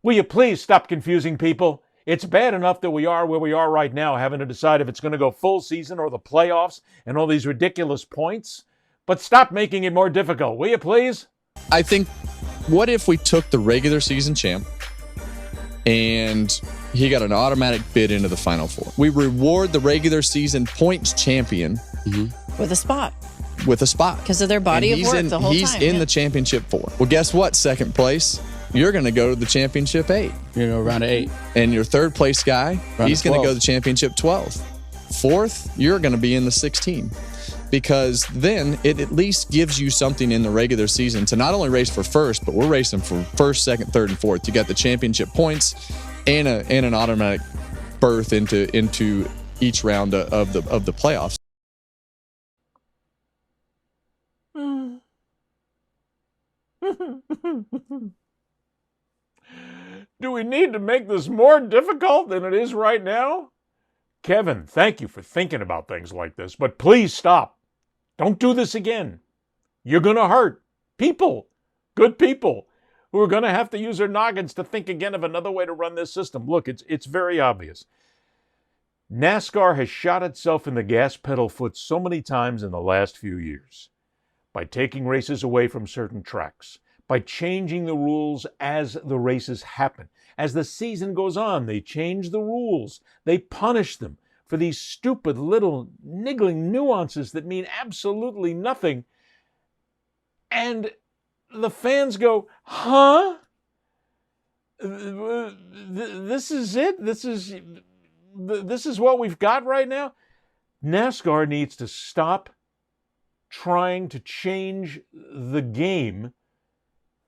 Will you please stop confusing people? It's bad enough that we are where we are right now, having to decide if it's going to go full season or the playoffs and all these ridiculous points. But stop making it more difficult, will you please? I think, what if we took the regular season champ and he got an automatic bid into the Final Four? We reward the regular season points champion with a spot. Because of their body of work the whole time. He's in the championship 4. Well, guess what? Second place, you're going to go to the championship 8. You're going to round 8. And your third place guy, he's going to go to the championship 12. Fourth, you're going to be in the 16. Because then it at least gives you something in the regular season to not only race for first, but we're racing for first, second, third, and fourth. You got the championship points and an automatic berth into each round of the playoffs. Do we need to make this more difficult than it is right now? Kevin, thank you for thinking about things like this, but please stop. Don't do this again. You're going to hurt people, good people, who are going to have to use their noggins to think again of another way to run this system. Look, it's very obvious. NASCAR has shot itself in the gas pedal foot so many times in the last few years by taking races away from certain tracks, by changing the rules as the races happen. As the season goes on, they change the rules. They punish them for these stupid little niggling nuances that mean absolutely nothing. And the fans go, huh? This is it? This is this is what we've got right now. NASCAR needs to stop trying to change the game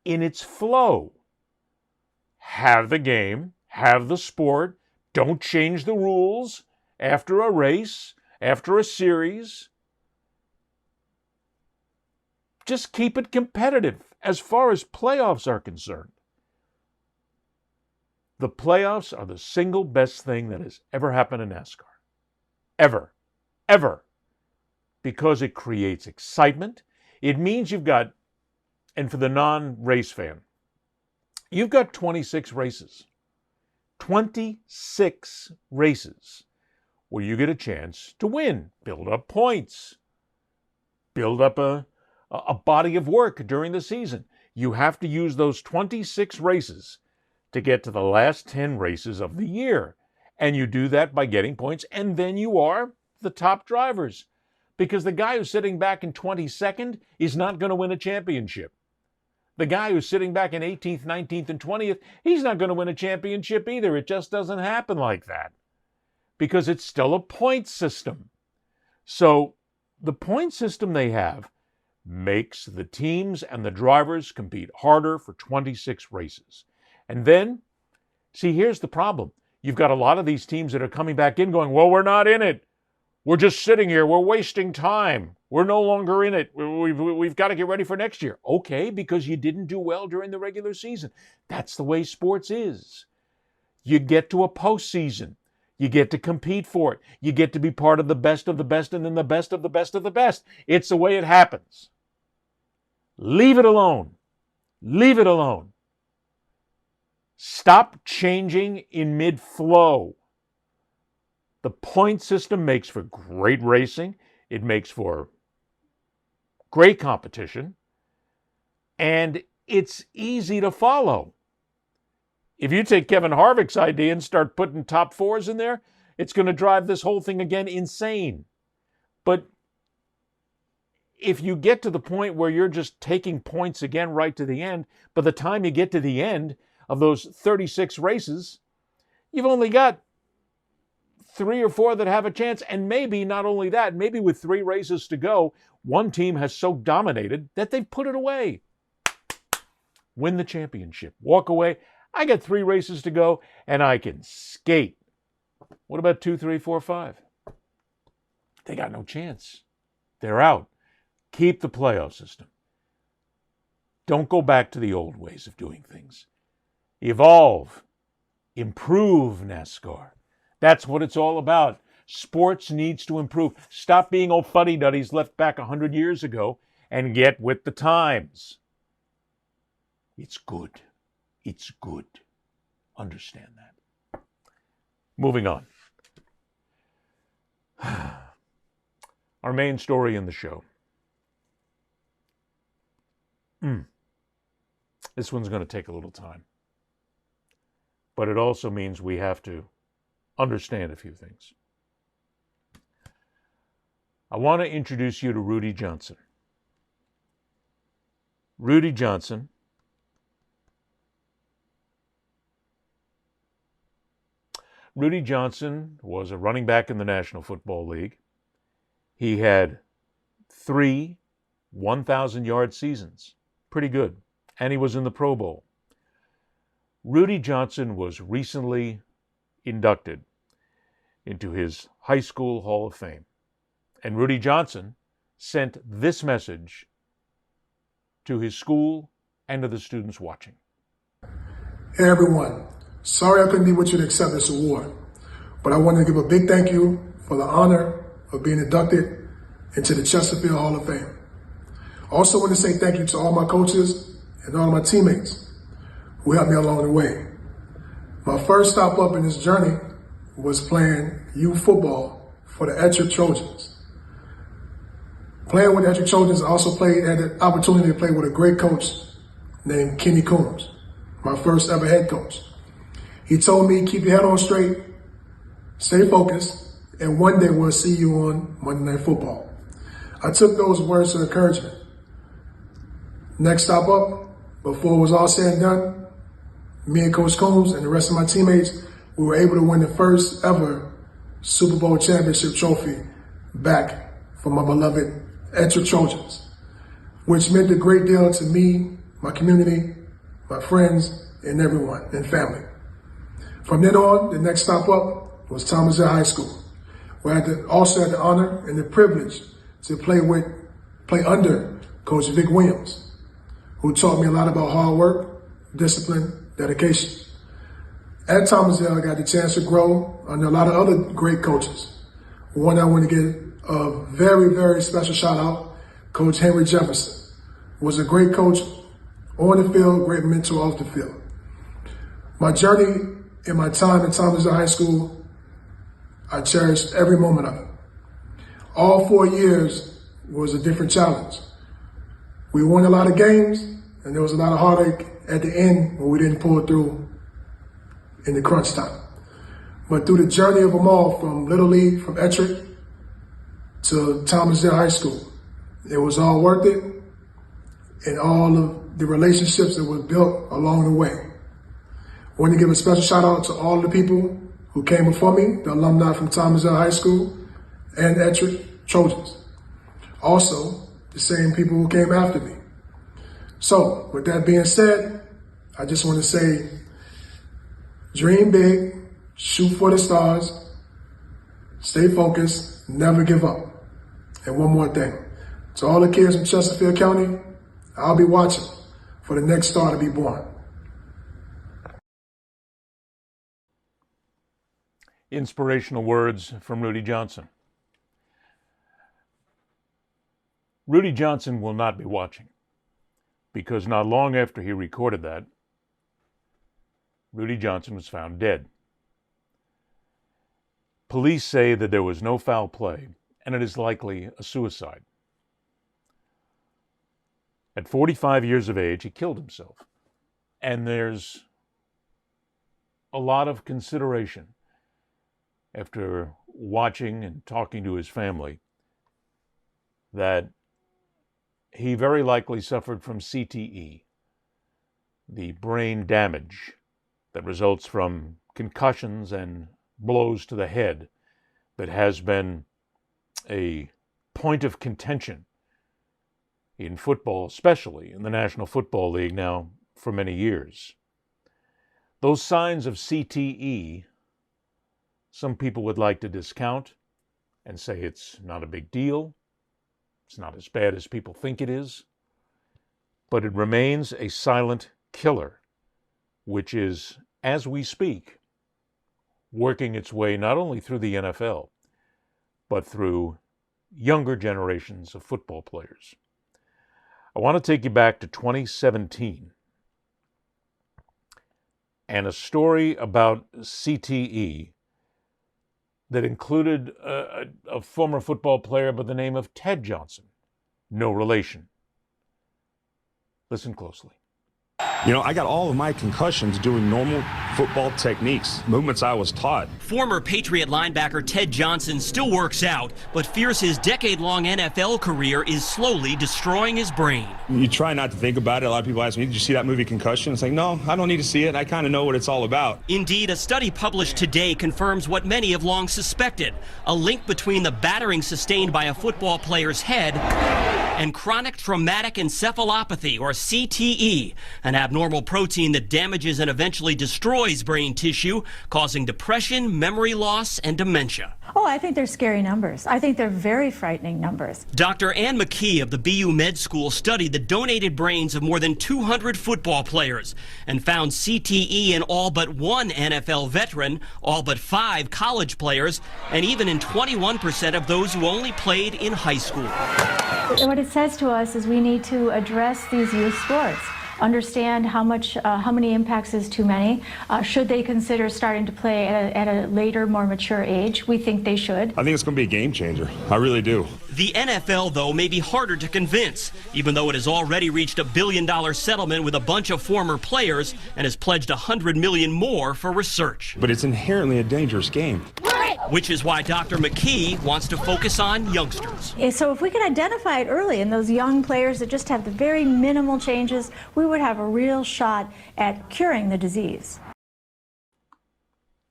in its flow. Have the game, have the sport, don't change the rules after a race, after a series. Just keep it competitive as far as playoffs are concerned. The playoffs are the single best thing that has ever happened in NASCAR. Ever. Ever. Because it creates excitement. It means you've got, and for the non-race fan, you've got 26 races. 26 races where you get a chance to win, build up points, build up a body of work during the season. You have to use those 26 races to get to the last 10 races of the year. And you do that by getting points, and then you are the top drivers. Because the guy who's sitting back in 22nd is not going to win a championship. The guy who's sitting back in 18th, 19th, and 20th, he's not going to win a championship either. It just doesn't happen like that. Because it's still a point system. So the point system they have makes the teams and the drivers compete harder for 26 races. And then, see, here's the problem. You've got a lot of these teams that are coming back in going, well, we're not in it. We're just sitting here. We're wasting time. We're no longer in it. We've got to get ready for next year. Okay, because you didn't do well during the regular season. That's the way sports is. You get to a postseason. You get to compete for it. You get to be part of the best and then the best of the best of the best. It's the way it happens. Leave it alone. Leave it alone. Stop changing in mid-flow. The point system makes for great racing. It makes for great competition. And it's easy to follow. If you take Kevin Harvick's idea and start putting top fours in there, it's going to drive this whole thing again insane. But if you get to the point where you're just taking points again right to the end, by the time you get to the end of those 36 races, you've only got 3 or 4 that have a chance. And maybe not only that, maybe with 3 races to go, one team has so dominated that they've put it away. Win the championship. Walk away. I got 3 races to go and I can skate. What about 2, 3, 4, 5? They got no chance. They're out. Keep the playoff system. Don't go back to the old ways of doing things. Evolve. Improve NASCAR. That's what it's all about. Sports needs to improve. Stop being old fuddy-duddies left back 100 years ago and get with the times. It's good. It's good. Understand that. Moving on. Our main story in the show. This one's going to take a little time. But it also means we have to understand a few things. I want to introduce you to Rudy Johnson. Rudy Johnson was a running back in the National Football League. He had 3 1,000-yard seasons. Pretty good. And he was in the Pro Bowl. Rudy Johnson was recently inducted into his high school Hall of Fame. And Rudy Johnson sent this message to his school and to the students watching. Hey everyone, sorry I couldn't be with you to accept this award, but I wanted to give a big thank you for the honor of being inducted into the Chesterfield Hall of Fame. I also want to say thank you to all my coaches and all my teammates who helped me along the way. My first stop up in this journey was playing youth football for the Ettrick Trojans. Playing with the Ettrick Trojans, I also had the opportunity to play with a great coach named Kenny Coombs, my first ever head coach. He told me, keep your head on straight, stay focused, and one day we'll see you on Monday Night Football. I took those words to encouragement. Next stop up, before it was all said and done, me and Coach Combs and the rest of my teammates, we were able to win the first ever Super Bowl championship trophy back for my beloved Ettrick Trojans, which meant a great deal to me, my community, my friends, and everyone, and family. From then on, the next stop up was Thomasville High School, where I also had the honor and the privilege to play under Coach Vic Williams, who taught me a lot about hard work, discipline, dedication. At Thomasville, I got the chance to grow under a lot of other great coaches. One I want to give a very, very special shout out, Coach Henry Jefferson. Was a great coach on the field, great mentor off the field. My journey in my time at Thomasville High School, I cherished every moment of it. All 4 years was a different challenge. We won a lot of games, and there was a lot of heartache at the end when we didn't pull through in the crunch time. But through the journey of them all, from Little League, from Ettrick to Thomasville High School, it was all worth it, and all of the relationships that were built along the way. I want to give a special shout out to all the people who came before me, the alumni from Thomasville High School and Ettrick Trojans. Also, the same people who came after me. So, with that being said, I just want to say, dream big, shoot for the stars, stay focused, never give up. And one more thing, to all the kids from Chesterfield County, I'll be watching for the next star to be born. Inspirational words from Rudy Johnson. Rudy Johnson will not be watching, because not long after he recorded that, Rudy Johnson was found dead. Police say that there was no foul play, and it is likely a suicide. At 45 years of age, he killed himself. And there's a lot of consideration after watching and talking to his family that he very likely suffered from CTE, the brain damage that results from concussions and blows to the head that has been a point of contention in football, especially in the National Football League now for many years. Those signs of CTE, some people would like to discount and say it's not a big deal. It's not as bad as people think it is. But it remains a silent killer, which is, as we speak, working its way not only through the NFL, but through younger generations of football players. I want to take you back to 2017 and a story about CTE that included a former football player by the name of Ted Johnson. No relation. Listen closely. You know, I got all of my concussions doing normal football techniques, movements I was taught. Former Patriot linebacker Ted Johnson still works out, but fears his decade-long NFL career is slowly destroying his brain. You try not to think about it. A lot of people ask me, did you see that movie Concussion? It's like, no, I don't need to see it. I kind of know what it's all about. Indeed, a study published today confirms what many have long suspected, a link between the battering sustained by a football player's head and chronic traumatic encephalopathy, or CTE, an abnormal protein that damages and eventually destroys brain tissue, causing depression, memory loss, and dementia. Oh, I think they're scary numbers. I think they're very frightening numbers. Dr. Ann McKee of the BU Med School studied the donated brains of more than 200 football players and found CTE in all but one NFL veteran, all but 5 college players, and even in 21% of those who only played in high school. What it says to us is we need to address these youth sports. Understand how many impacts is too many. Should they consider starting to play at a later, more mature age? We think they should. I think it's going to be a game changer. I really do. The NFL, though, may be harder to convince, even though it has already reached a $1 billion settlement with a bunch of former players and has pledged $100 million more for research. But it's inherently a dangerous game. Which is why Dr. McKee wants to focus on youngsters. So if we can identify it early in those young players that just have the very minimal changes, we would have a real shot at curing the disease.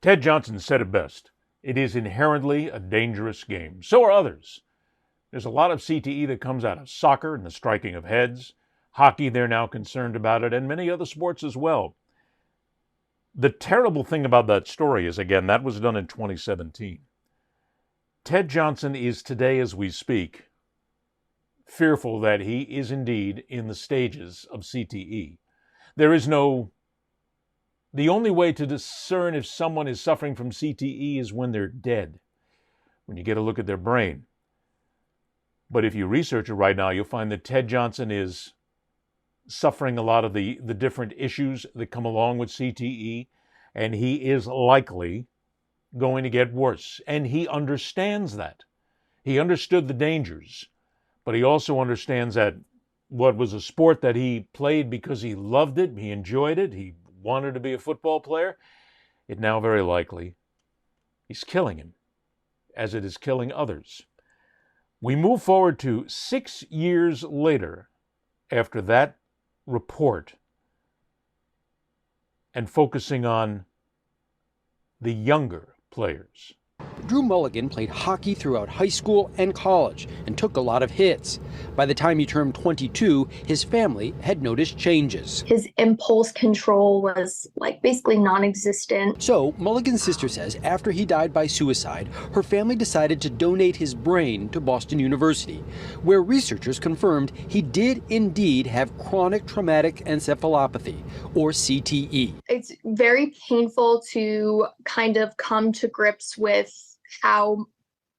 Ted Johnson said it best. It is inherently a dangerous game. So are others. There's a lot of CTE that comes out of soccer and the striking of heads. Hockey, they're now concerned about it, and many other sports as well. The terrible thing about that story is, again, that was done in 2017. Ted Johnson is today, as we speak, fearful that he is indeed in the stages of CTE. The only way to discern if someone is suffering from CTE is when they're dead, when you get a look at their brain. But if you research it right now, you'll find that Ted Johnson is suffering a lot of the different issues that come along with CTE, and he is likely going to get worse. And he understands that. He understood the dangers, but he also understands that what was a sport that he played because he loved it, he enjoyed it, he wanted to be a football player, it now very likely is killing him, as it is killing others. We move forward to 6 years later after that report and focusing on the younger players. Drew Mulligan played hockey throughout high school and college and took a lot of hits. By the time he turned 22, his family had noticed changes. His impulse control was basically non-existent. So Mulligan's sister says after he died by suicide, her family decided to donate his brain to Boston University, where researchers confirmed he did indeed have chronic traumatic encephalopathy, or CTE. It's very painful to kind of come to grips with how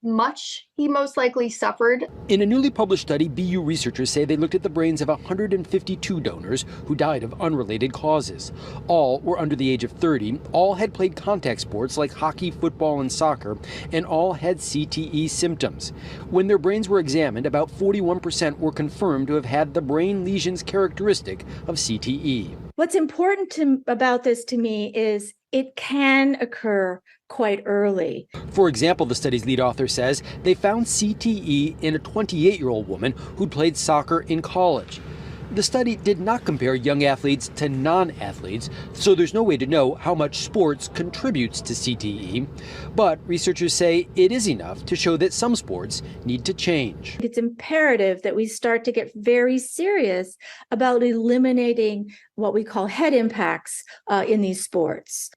much he most likely suffered. In a newly published study, BU researchers say they looked at the brains of 152 donors who died of unrelated causes. All were under the age of 30, all had played contact sports like hockey, football, and soccer, and all had CTE symptoms. When their brains were examined, about 41% were confirmed to have had the brain lesions characteristic of CTE. What's important about this to me is it can occur quite early. For example, the study's lead author says they found CTE in a 28-year-old woman who'd played soccer in college. The study did not compare young athletes to non-athletes, so there's no way to know how much sports contributes to CTE. But researchers say it is enough to show that some sports need to change. It's imperative that we start to get very serious about eliminating what we call head impacts in these sports.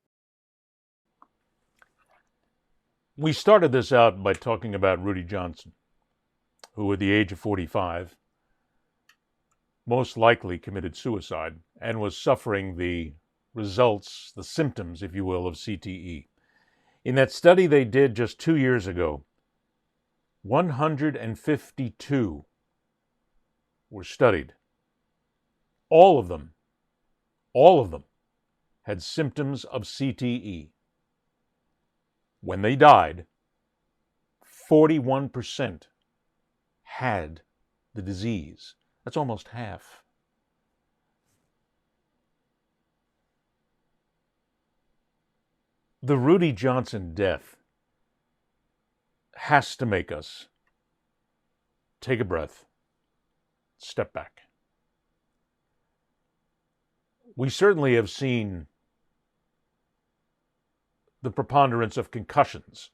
We started this out by talking about Rudy Johnson, who at the age of 45 most likely committed suicide and was suffering the results, the symptoms, if you will, of CTE. In that study they did just 2 years ago, 152 were studied. All of them had symptoms of CTE. When they died, 41% had the disease. That's almost half. The Rudy Johnson death has to make us take a breath, step back. We certainly have seen the preponderance of concussions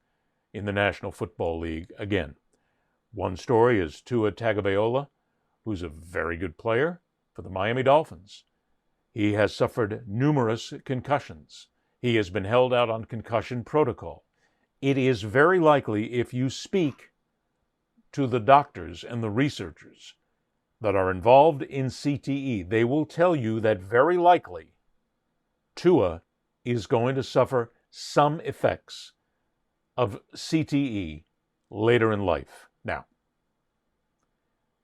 in the National Football League again. One story is Tua Tagovailoa, who's a very good player for the Miami Dolphins. He has suffered numerous concussions. He has been held out on concussion protocol. It is very likely, if you speak to the doctors and the researchers that are involved in CTE, they will tell you that very likely Tua is going to suffer some effects of CTE later in life. Now,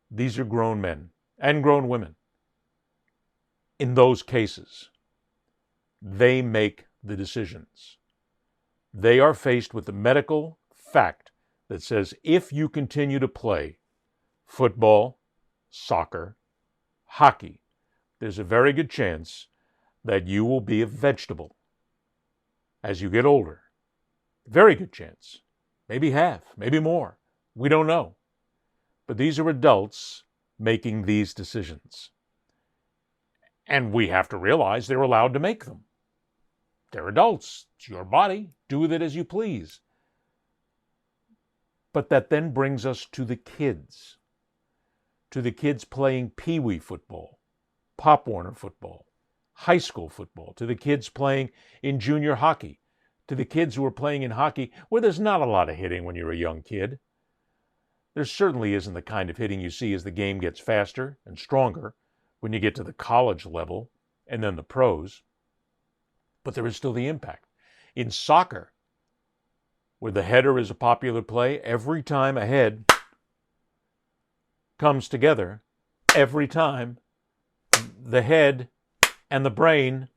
these are grown men and grown women. In those cases, they make the decisions. They are faced with the medical fact that says if you continue to play football, soccer, hockey, there's a very good chance that you will be a vegetable as you get older. Very good chance. Maybe half, maybe more. We don't know. But these are adults making these decisions. And we have to realize they're allowed to make them. They're adults. It's your body. Do with it as you please. But that then brings us to the kids playing Pee-wee football, Pop Warner football, high school football, to the kids playing in junior hockey, to the kids who are playing in hockey where there's not a lot of hitting when you're a young kid. There certainly isn't the kind of hitting you see as the game gets faster and stronger when you get to the college level and then the pros. But there is still the impact. In soccer, where the header is a popular play, every time a head comes together, every time the head and the brain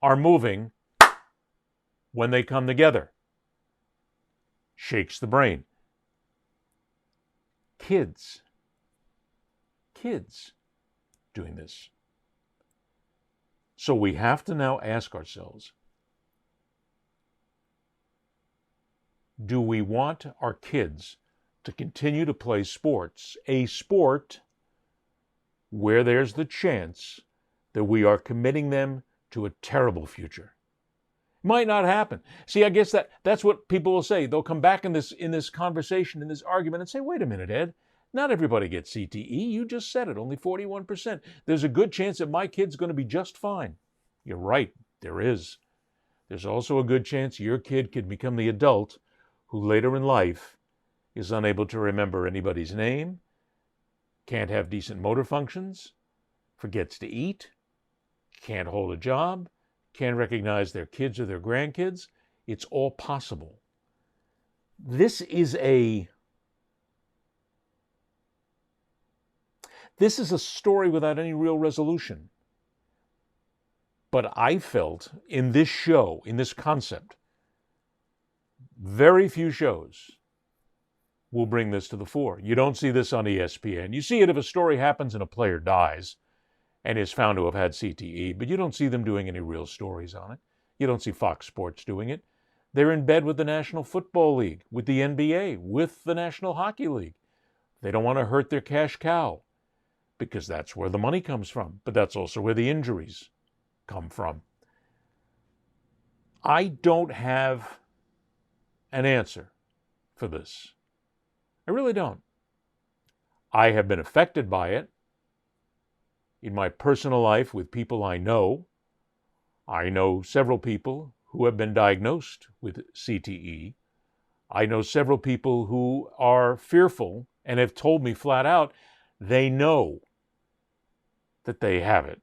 are moving when they come together. Shakes the brain. Kids doing this. So we have to now ask ourselves, do we want our kids to continue to play sports, a sport where there's the chance that we are committing them to a terrible future? Might not happen. See, I guess that's what people will say. They'll come back in this conversation, in this argument, and say, wait a minute, Ed, not everybody gets CTE. You just said it, only 41%. There's a good chance that my kid's going to be just fine. You're right, there is. There's also a good chance your kid could become the adult who later in life is unable to remember anybody's name, can't have decent motor functions, forgets to eat, can't hold a job, can't recognize their kids or their grandkids. It's all possible. This is a story without any real resolution. But I felt in this show, in this concept, very few shows will bring this to the fore. You don't see this on ESPN. You see it if a story happens and a player dies and is found to have had CTE, but you don't see them doing any real stories on it. You don't see Fox Sports doing it. They're in bed with the National Football League, with the NBA, with the National Hockey League. They don't want to hurt their cash cow because that's where the money comes from, but that's also where the injuries come from. I don't have an answer for this. I really don't. I have been affected by it in my personal life with people I know. I know several people who have been diagnosed with CTE. I know several people who are fearful and have told me flat out they know that they have it,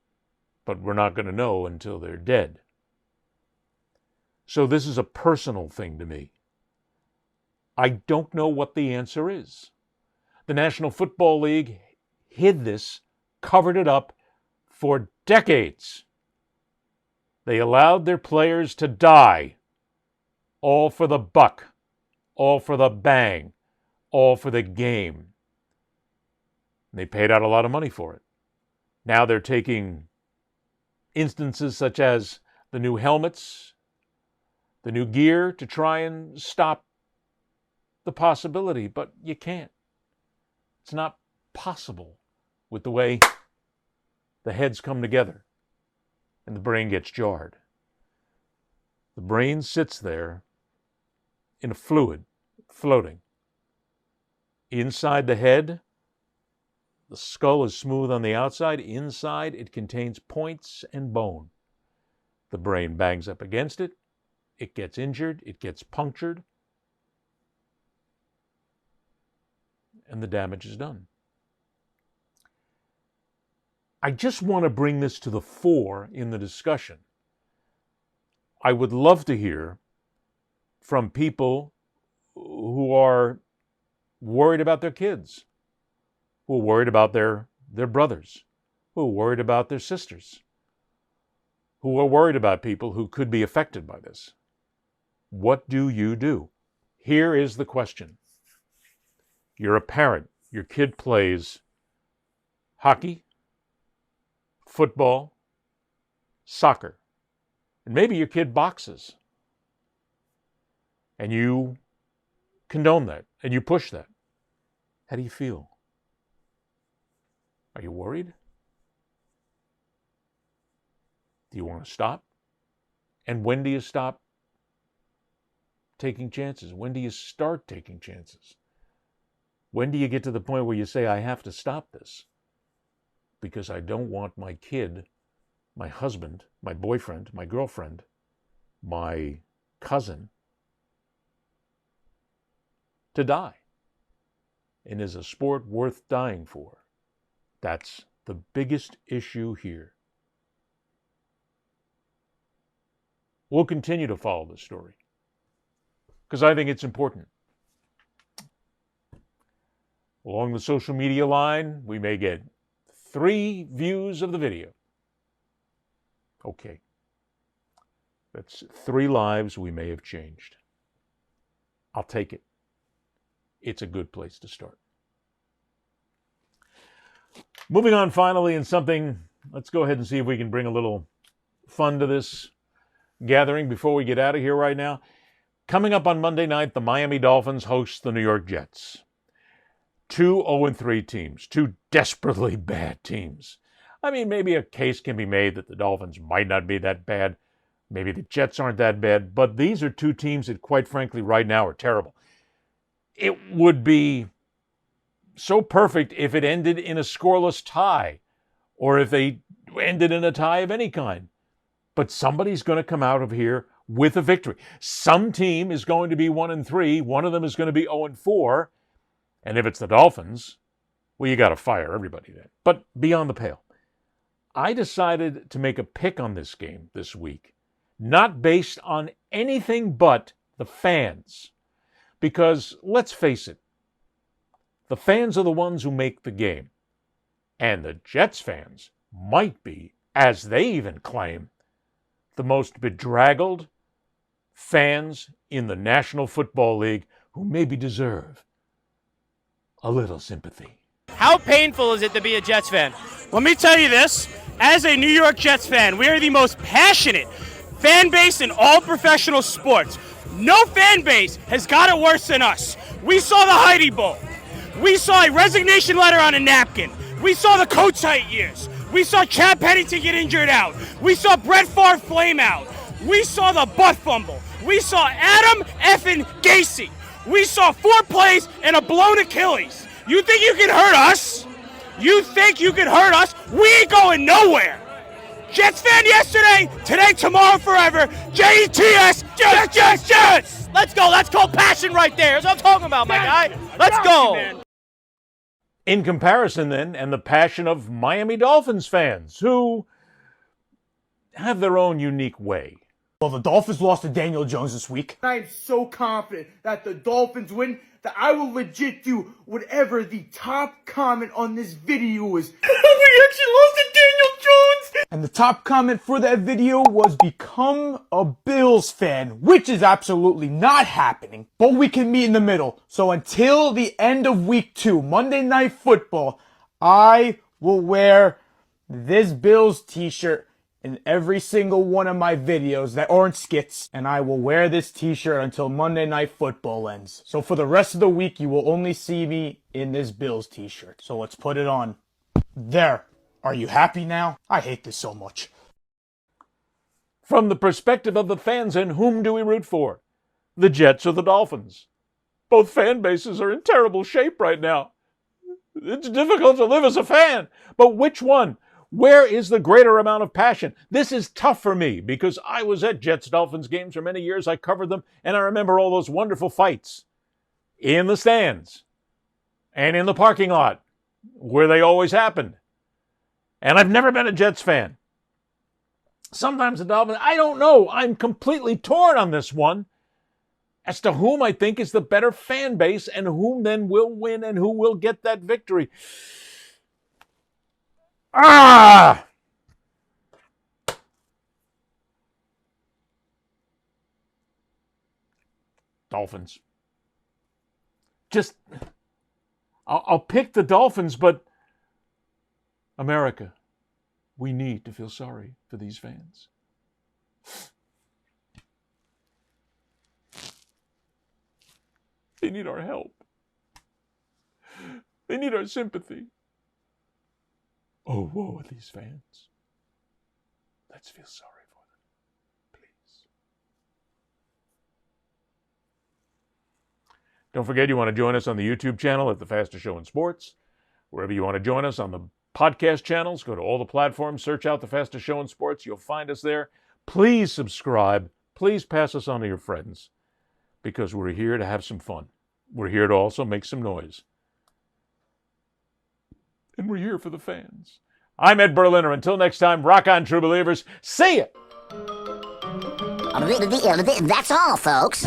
but we're not going to know until they're dead. So this is a personal thing to me. I don't know what the answer is. The National Football League hid this, covered it up for decades. They allowed their players to die, all for the buck, all for the bang, all for the game. They paid out a lot of money for it. Now they're taking instances such as the new helmets, the new gear to try and stop the possibility, but you can't. It's not possible with the way the heads come together and the brain gets jarred. The brain sits there in a fluid, floating. Inside the head, the skull is smooth on the outside. Inside, it contains points and bone. The brain bangs up against it. It gets injured. It gets punctured. And the damage is done. I just want to bring this to the fore in the discussion. I would love to hear from people who are worried about their kids, who are worried about their brothers, who are worried about their sisters, who are worried about people who could be affected by this. What do you do? Here is the question. You're a parent. Your kid plays hockey, football, soccer, and maybe your kid boxes. And you condone that, and you push that. How do you feel? Are you worried? Do you want to stop? And when do you stop taking chances? When do you start taking chances? When do you get to the point where you say, I have to stop this because I don't want my kid, my husband, my boyfriend, my girlfriend, my cousin to die? And is a sport worth dying for? That's the biggest issue here. We'll continue to follow this story because I think it's important. Along the social media line, we may get 3 views of the video. Okay. That's 3 lives we may have changed. I'll take it. It's a good place to start. Moving on finally in something, let's go ahead and see if we can bring a little fun to this gathering before we get out of here right now. Coming up on Monday night, the Miami Dolphins host the New York Jets. 2 0-3 teams, 2 desperately bad teams. I mean, maybe a case can be made that the Dolphins might not be that bad. Maybe the Jets aren't that bad. But these are 2 teams that, quite frankly, right now are terrible. It would be so perfect if it ended in a scoreless tie or if they ended in a tie of any kind. But somebody's going to come out of here with a victory. Some team is going to be 1-3. One of them is going to be 0-4. And if it's the Dolphins, well, you got to fire everybody then. But beyond the pale, I decided to make a pick on this game this week, not based on anything but the fans. Because let's face it, the fans are the ones who make the game. And the Jets fans might be, as they even claim, the most bedraggled fans in the National Football League who maybe deserve a little sympathy. How painful is it to be a Jets fan? Let me tell you this. As a New York Jets fan, we are the most passionate fan base in all professional sports. No fan base has got it worse than us. We saw the Heidi Bowl. We saw a resignation letter on a napkin. We saw the coach height years. We saw Chad Pennington get injured out. We saw Brett Favre flame out. We saw the butt fumble. We saw Adam effing Gacy. We saw 4 plays and a blown Achilles. You think you can hurt us? You think you can hurt us? We ain't going nowhere. Jets fan yesterday, today, tomorrow, forever. Jets, Jets, Jets, Jets. Let's go. That's called passion right there. That's what I'm talking about, my guy. Let's go. In comparison, then, and the passion of Miami Dolphins fans, who have their own unique way. Well, the Dolphins lost to Daniel Jones this week. I am so confident that the Dolphins win that I will legit do whatever the top comment on this video is. We actually lost to Daniel Jones! And the top comment for that video was become a Bills fan, which is absolutely not happening. But we can meet in the middle. So until the end of week 2, Monday Night Football, I will wear this Bills t-shirt in every single one of my videos that aren't skits, and I will wear this t-shirt until Monday Night Football ends. So for the rest of the week, you will only see me in this Bills t-shirt. So let's put it on. There. Are you happy now? I hate this so much. From the perspective of the fans, and whom do we root for? The Jets or the Dolphins? Both fan bases are in terrible shape right now. It's difficult to live as a fan. But which one? Where is the greater amount of passion? This is tough for me because I was at Jets-Dolphins games for many years. I covered them, and I remember all those wonderful fights in the stands and in the parking lot where they always happened. And I've never been a Jets fan. Sometimes the Dolphins, I don't know. I'm completely torn on this one as to whom I think is the better fan base and whom then will win and who will get that victory. Dolphins. I'll pick the Dolphins, but America, we need to feel sorry for these fans. They need our help. They need our sympathy. Oh, woe are these fans. Let's feel sorry for them, please. Don't forget you want to join us on the YouTube channel at The Fastest Show in Sports. Wherever you want to join us on the podcast channels, go to all the platforms, search out The Fastest Show in Sports. You'll find us there. Please subscribe. Please pass us on to your friends, because we're here to have some fun. We're here to also make some noise. And we're here for the fans. I'm Ed Berliner. Until next time, rock on, true believers. See ya! That's all, folks.